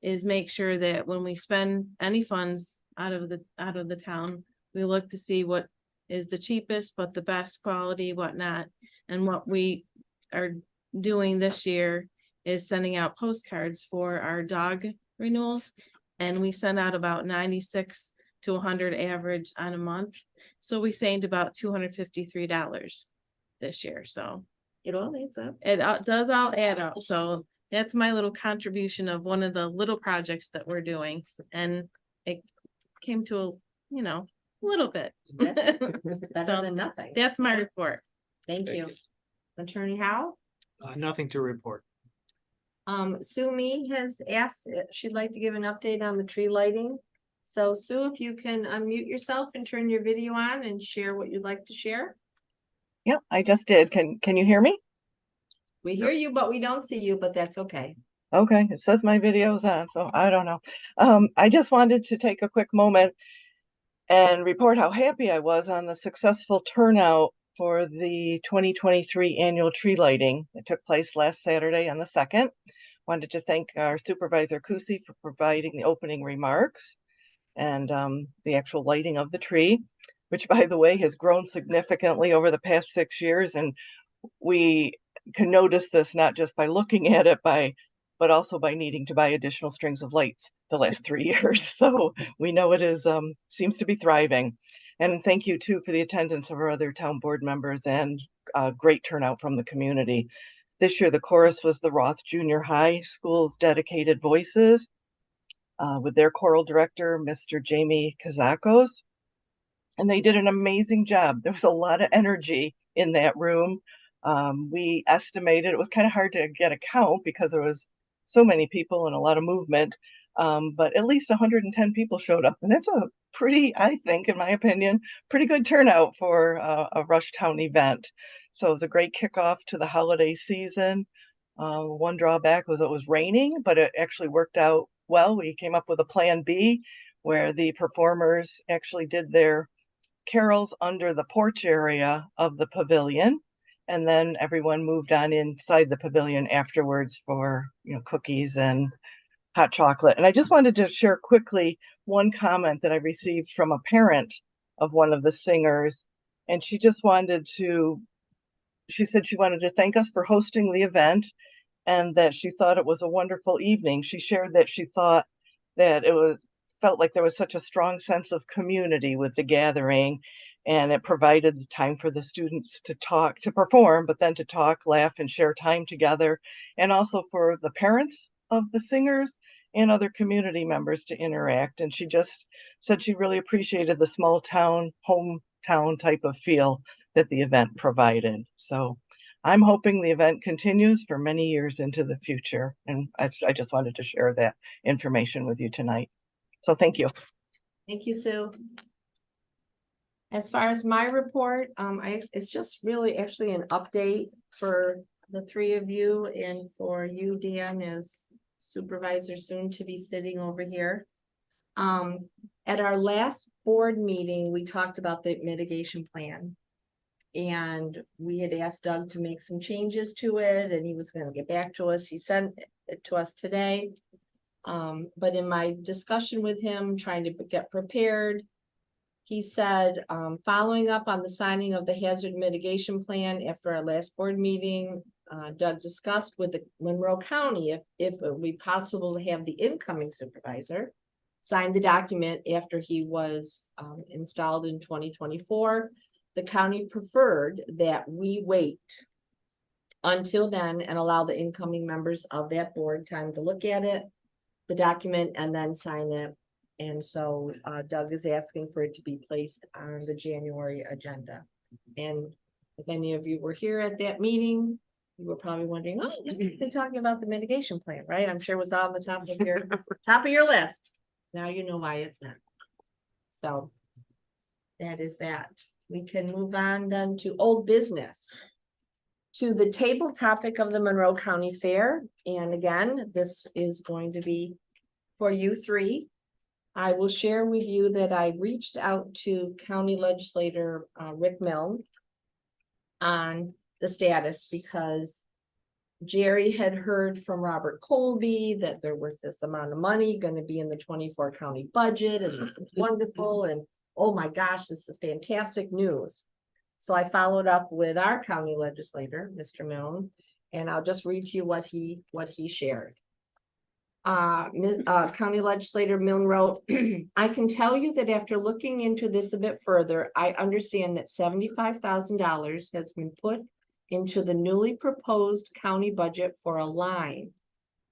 is make sure that when we spend any funds out of the town, we look to see what is the cheapest, but the best quality, whatnot. And what we are doing this year is sending out postcards for our dog renewals. And we send out about 96 to 100 average on a month. So we saved about $253 this year. So It all adds up. it does all add up. So that's my little contribution of one of the little projects that we're doing. And it came to a, you know, little bit. It's better So than nothing. that's my report. Thank you. Attorney Howe? Nothing to report. Sue Me has asked if she'd like to give an update on the tree lighting So Sue, if you can unmute yourself and turn your video on and share what you'd like to share. Yep, I just did. Can you hear me? We hear you, but we don't see you, but that's okay. Okay, it says my video's on, so I don't know. I just wanted to take a quick moment and report how happy I was on the successful turnout for the 2023 annual tree lighting that took place last Saturday on the 2nd. Wanted to thank our Supervisor Kusi for providing the opening remarks and the actual lighting of the tree, which, by the way, has grown significantly over the past 6 years. And we can notice this not just by looking at it, but also by needing to buy additional strings of lights the last 3 years. So we know it is seems to be thriving. And thank you too for the attendance of our other town board members and great turnout from the community. This year, the chorus was the Roth Junior High School's Dedicated Voices with their choral director, Mr. Jamie Kazakos. And they did an amazing job. There was a lot of energy in that room. We estimated, it was kind of hard to get a count because there was so many people and a lot of movement, but at least 110 people showed up. And that's a pretty, I think, in my opinion, pretty good turnout for a Rush Town event. So it was a great kickoff to the holiday season. One drawback was it was raining, but it actually worked out well. We came up with a plan B where the performers actually did their carols under the porch area of the pavilion. And then everyone moved on inside the pavilion afterwards for, cookies and hot chocolate. And I just wanted to share quickly one comment that I received from a parent of one of the singers. And she said she wanted to thank us for hosting the event and that she thought it was a wonderful evening. She shared that she thought that felt like there was such a strong sense of community with the gathering, and it provided the time for the students to perform, but then to talk, laugh, and share time together, and also for the parents of the singers and other community members to interact. And she just said she really appreciated the small town, hometown type of feel that the event provided. So I'm hoping the event continues for many years into the future. And I just wanted to share that information with you tonight. So thank you. Thank you, Sue. As far as my report, it's just really actually an update for the three of you and for you, Dan, as supervisor soon to be sitting over here. At our last board meeting, we talked about the mitigation plan. And we had asked Doug to make some changes to it and he was going to get back to us. He sent it to us today. But in my discussion with him, trying to get prepared, he said, following up on the signing of the hazard mitigation plan after our last board meeting, Doug discussed with the Monroe County if it would be possible to have the incoming supervisor sign the document after he was installed in 2024. The county preferred that we wait until then and allow the incoming members of that board time to look at it, the document, and then sign it. And so Doug is asking for it to be placed on the January agenda. And if any of you were here at that meeting, you were probably wondering, oh, they're talking about the mitigation plan, right? I'm sure it was on the top of your list. Now you know why it's not. So that is that. We can move on then to old business. To the table topic of the Monroe County Fair. And again, this is going to be for you three. I will share with you that I reached out to County Legislator Rick Milne on the status because Jerry had heard from Robert Colby that there was this amount of money going to be in the 24 county budget and this is wonderful and oh my gosh, this is fantastic news. So I followed up with our county legislator, Mr. Milne, and I'll just read to you what he shared. County Legislator Milne wrote, I can tell you that after looking into this a bit further, I understand that $75,000 has been put into the newly proposed county budget for a line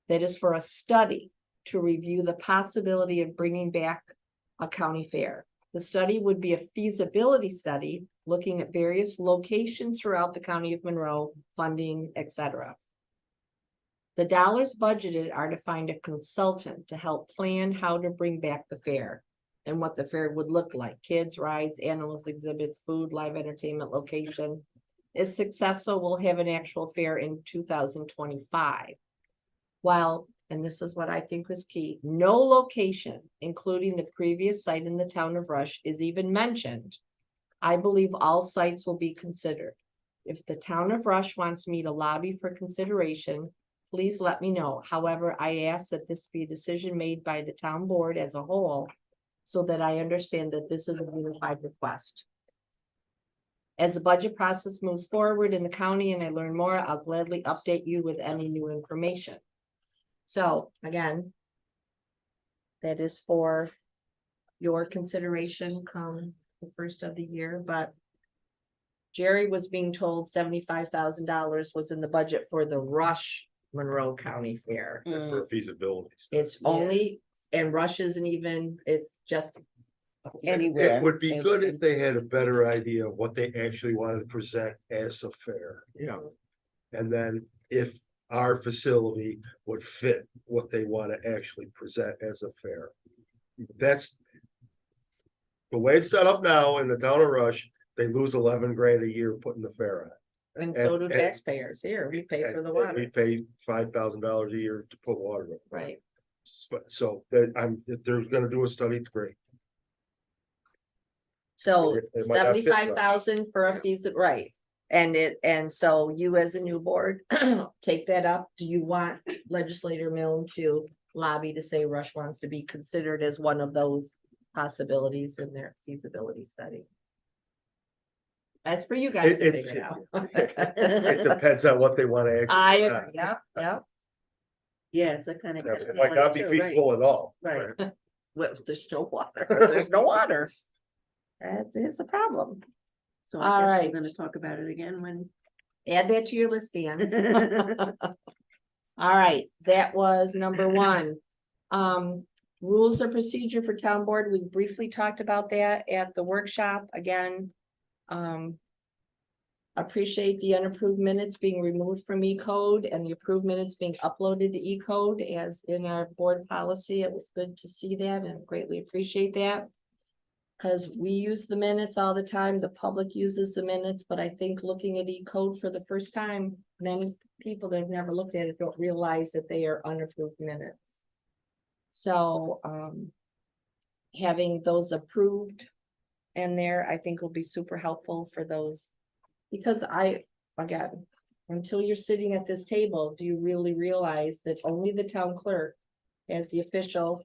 that is for a study to review the possibility of bringing back a county fair. The study would be a feasibility study looking at various locations throughout the county of Monroe, funding, etc. The dollars budgeted are to find a consultant to help plan how to bring back the fair. and what the fair would look like. Kids, rides, animals, exhibits, food, live entertainment, location. If successful, we'll have an actual fair in 2025. While, and this is what I think was key, no location, including the previous site in the town of Rush, is even mentioned. I believe all sites will be considered. If the town of Rush wants me to lobby for consideration, please let me know. However, I ask that this be a decision made by the town board as a whole, so that I understand that this is a unified request. As the budget process moves forward in the county and I learn more, I'll gladly update you with any new information. So again, that is for your consideration come the first of the year, but Jerry was being told $75,000 was in the budget for the Rush Monroe County Fair. That's for feasibility. It's only, and Rush isn't even, it's just. Anywhere. It would be good if they had a better idea of what they actually wanted to present as a fair. Yeah. And then if our facility would fit what they want to actually present as a fair. That's the way it's set up now in the town of Rush, they lose 11 grand a year putting the fair on. And so do and- taxpayers here, we pay for the And water, we pay $5,000 a year to put water in. right? So that if they're gonna do a study, it's great. So It might not fit, but- 75,000 for a fees, right? And so you as a new board, take that up. Do you want legislator Milne to lobby to say Rush wants to be considered as one of those possibilities in their feasibility study? That's for you guys to It- figure out. It depends on what they want to actually. I agree, yeah. Yeah, it's a kind of. It might not be feasible at all. Right. Well, there's no water, there's no water. That is a problem. So All I guess right. we're gonna talk about it again when. Add that to your list, Dan. All right, that was number one. Rules of procedure for town board, we briefly talked about that at the workshop, again. Appreciate the unapproved minutes being removed from E-code and the approved minutes being uploaded to E-code as in our board policy. It was good to see that and greatly appreciate that. Cause we use the minutes all the time, the public uses the minutes, but I think looking at E-code for the first time, many people that have never looked at it don't realize that they are unapproved minutes. So, having those approved in there, I think will be super helpful for those. Because again, until you're sitting at this table, do you really realize that only the town clerk has the official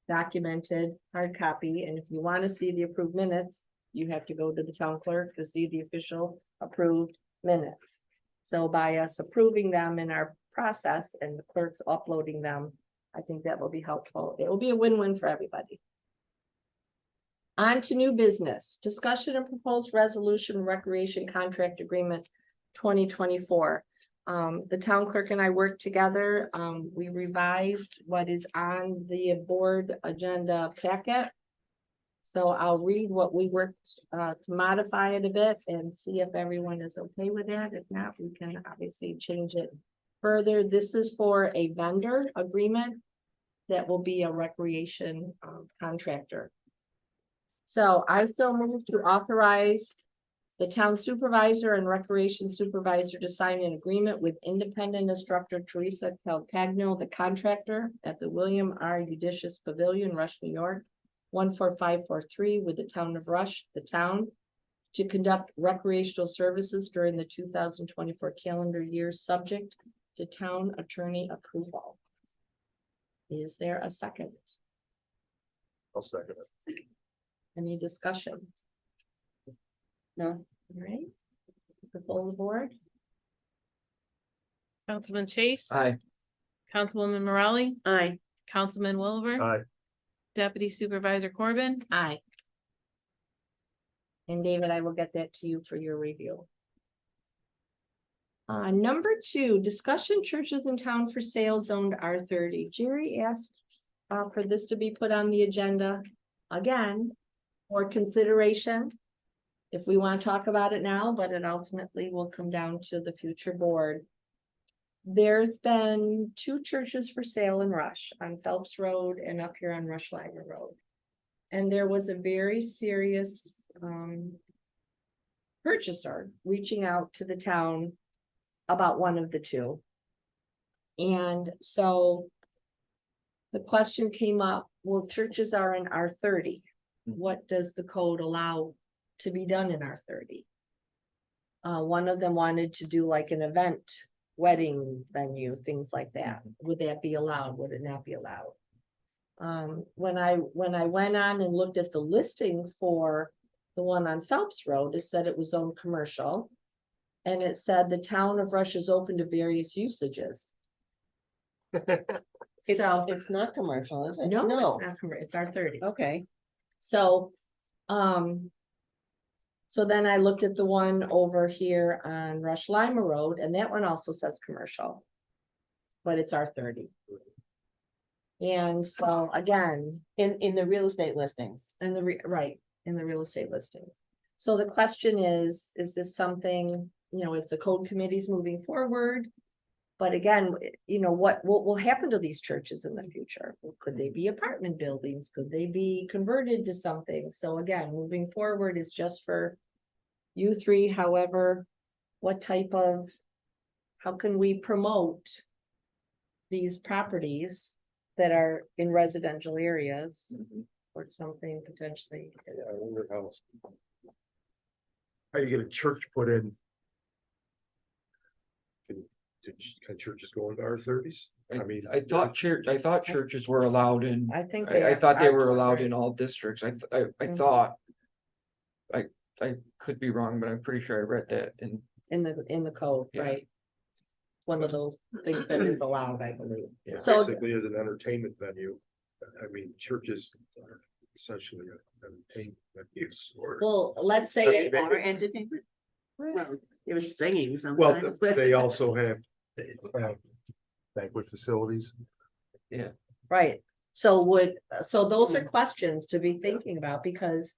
documented hard copy, and if you want to see the approved minutes, you have to go to the town clerk to see the official approved minutes. So by us approving them in our process and the clerks uploading them, I think that will be helpful. It will be a win-win for everybody. On to new business, discussion and proposed resolution recreation contract agreement 2024. The town clerk and I worked together. We revised what is on the board agenda packet. So I'll read what we worked to modify it a bit and see if everyone is okay with that. If not, we can obviously change it further. This is for a vendor agreement that will be a recreation contractor. So I still move to authorize the town supervisor and recreation supervisor to sign an agreement with independent instructor Teresa Calcagno, the contractor at the William R. Udicious Pavilion, Rush, New York, 14543 with the town of Rush, the town, to conduct recreational services during the 2024 calendar year, subject to town attorney approval. Is there a second? I'll second it. Any discussion? No. All right. The full board? Councilman Chase. Aye. Councilwoman Morale, Aye. Councilman Williver. Aye. Deputy Supervisor Corbin. Aye. And David, I will get that to you for your review. Number two, discussion churches in town for sale zoned R30. Jerry asked for this to be put on the agenda again for consideration. If we want to talk about it now, but it ultimately will come down to the future board. There's been 2 churches for sale in Rush on Phelps Road and up here on Rush Liner Road. And there was a very serious, purchaser reaching out to the town about one of the two. And so the question came up, well, churches are in R30. What does the code allow to be done in R30? One of them wanted to do like an event, wedding venue, things like that. Would that be allowed? Would it not be allowed? When I went on and looked at the listing for the one on Phelps Road, it said it was zoned commercial. And it said the town of Rush is open to various usages. So, It's not commercial, is it? no, it's not commercial, it's R30. Okay, So, so then I looked at the one over here on Rush Lima Road, and that one also says commercial. But it's R30. And so again, in the real estate listings. in the right, in the real estate listings. So the question is this something, is the code committees moving forward? But again, what will happen to these churches in the future? Could they be apartment buildings? Could they be converted to something? So again, moving forward is just for you three, however, how can we promote these properties that are in residential areas or something potentially? Yeah, I wonder how you get a church put in. Can churches go into R30s? I mean, I thought churches were allowed in, I think I thought they were allowed in. in all districts. I Mhm. thought. I could be wrong, but I'm pretty sure I read that in. In the code, Yeah. right? One of those things that is allowed, I believe. yeah, So- basically as an entertainment venue. I mean, churches are essentially an entertainment venues or. Well, let's say, They- Or entertainment. Well, there was singing Well, sometimes, but. they also have banquet facilities. right, so those are questions to be thinking about, because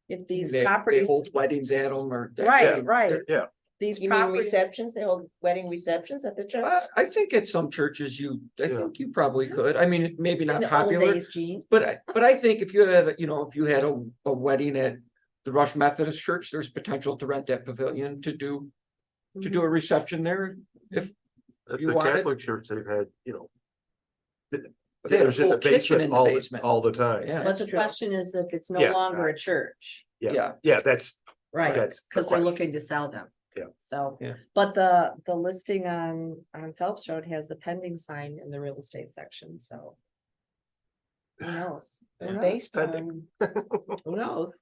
if these They properties, hold weddings at them or. right, Yeah, these You mean properties. receptions? They hold wedding receptions at the church? I think at some churches I Yeah. think you probably could. I mean, it maybe In not the old popular, days, Gene. but I think if you had, if you had a wedding at the Rush Methodist Church, there's potential to rent that pavilion to do a reception there. If at You the want it? Catholic church, they've had, They had a dinners in the full kitchen in basement the all, basement. all the time. Yeah. But the that's true. question is if it's no Yeah. longer a church, Yeah. Yeah, that's, right, that's. the because they're question. looking to sell them. Yeah. So, Yeah. but the listing on Phelps Road has the pending sign in the real estate section, so. Who knows? Who knows? Based Pending. on, Who knows?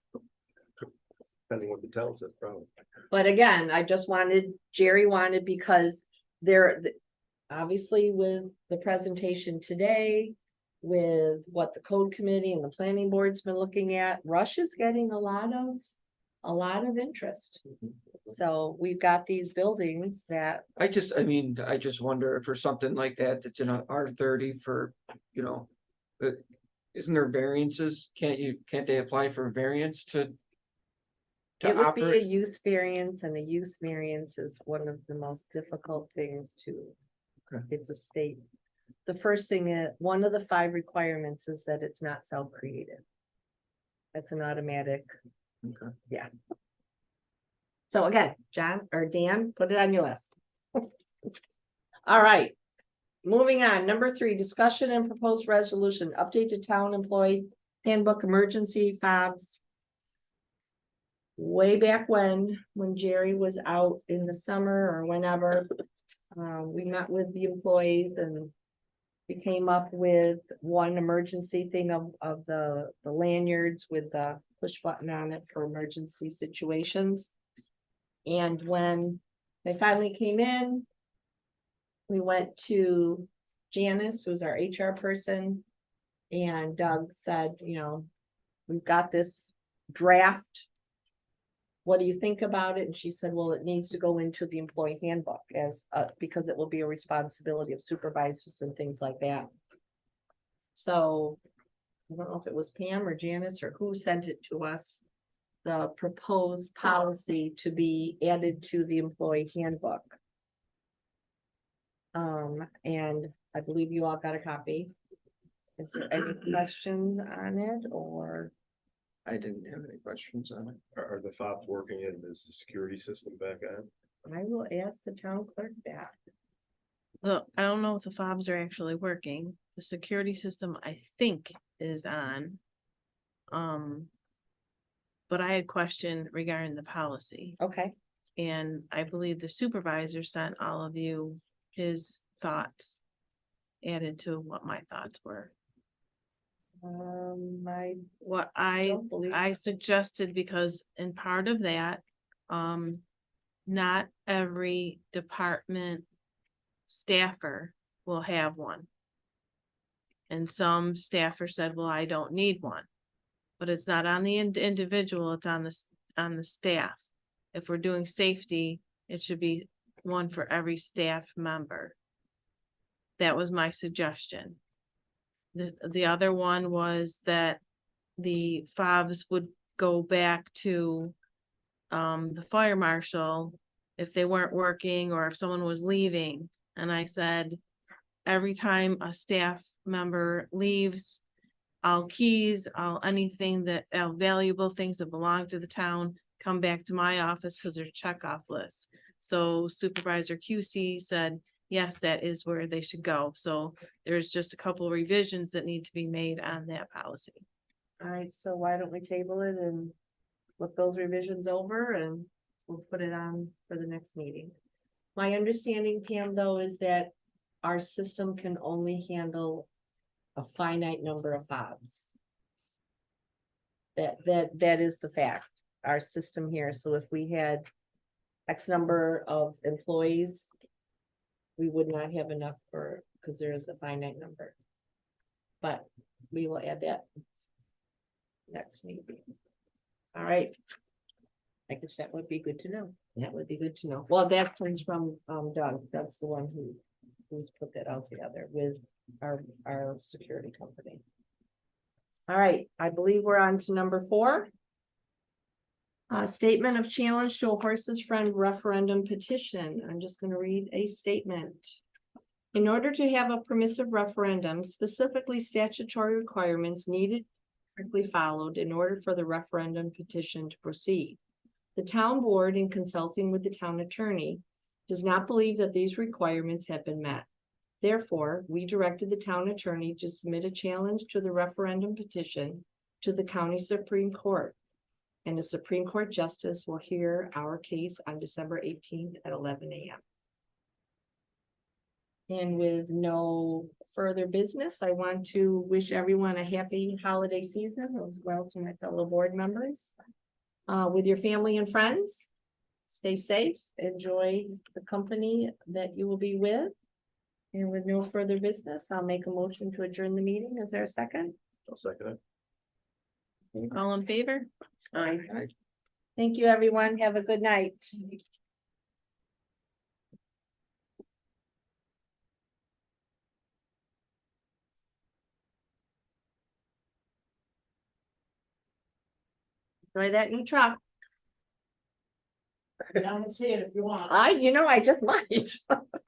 Depending what the town says, probably. But again, Jerry wanted, because obviously with the presentation today, with what the code committee and the planning board's been looking at, Rush is getting a lot of interest. So we've got these buildings that, I just wonder if for something like that, it's in a R30 for, isn't there variances? Can't they apply for variance to it would be a operate? use variance, and a use variance is one of the most difficult things to. Okay. It's a state. The first thing one of the 5 requirements is that it's not self-created. That's an automatic. Okay. Yeah. So again, John or Dan, put it on your list. All right. Moving on, number 3, discussion and proposed resolution, update to town employee handbook emergency fobs. Way back when Jerry was out in the summer or whenever, we met with the employees and we came up with one emergency thing of the lanyards with the push button on it for emergency situations. And when they finally came in, we went to Janice, who's our HR person, and Doug said, we've got this draft. What do you think about it? And she said, well, it needs to go into the employee handbook because it will be a responsibility of supervisors and things like that. So I don't know if it was Pam or Janice or who sent it to us, the proposed policy to be added to the employee handbook. And I believe you all got a copy. Is there any questions on it, or? I didn't have any questions on it. Are the fobs working and is the security system back on? I will ask the town clerk that. Look, I don't know if the fobs are actually working. The security system, I think, is on. But I had question regarding the policy, Okay, and I believe the supervisor sent all of you his thoughts. Added to what my thoughts were. I What I don't believe. suggested, because in part of that, not every department staffer will have one. And some staffer said, well, I don't need one. But it's not on the individual, it's on the staff. If we're doing safety, it should be one for every staff member. That was my suggestion. The other one was that the fobs would go back to the fire marshal if they weren't working or if someone was leaving. And I said, every time a staff member leaves, all keys, all anything that, valuable things that belong to the town come back to my office because they're check-off lists. So Supervisor QC said, yes, that is where they should go. So there's just a couple revisions that need to be made on that policy. All right, so why don't we table it and look those revisions over and we'll put it on for the next meeting. My understanding, Pam, though, is that our system can only handle a finite number of fobs. That is the fact, our system here. So if we had X number of employees, we would not have enough for, because there is a finite number. But we will add that next meeting. All right. I guess that would be good to know. That would be good to know. Well, that comes from Doug. That's the one who's put that all together with our security company. All right, I believe we're on to number 4. Statement of challenge to a Horses Friend referendum petition. I'm just going to read a statement. In order to have a permissive referendum, specifically statutory requirements needed strictly followed in order for the referendum petition to proceed. The town board, in consulting with the town attorney, does not believe that these requirements have been met. Therefore, we directed the town attorney to submit a challenge to the referendum petition to the county Supreme Court. And the Supreme Court Justice will hear our case on December 18th at 11 a.m. And with no further business, I want to wish everyone a happy holiday season, as well to my fellow board members. With your family and friends, stay safe, enjoy the company that you will be with. And with no further business, I'll make a motion to adjourn the meeting. Is there a second? I'll second it. All in favor? Aye. Thank you, everyone. Have a good night. Enjoy that new truck. Down and see it if you want. I just might.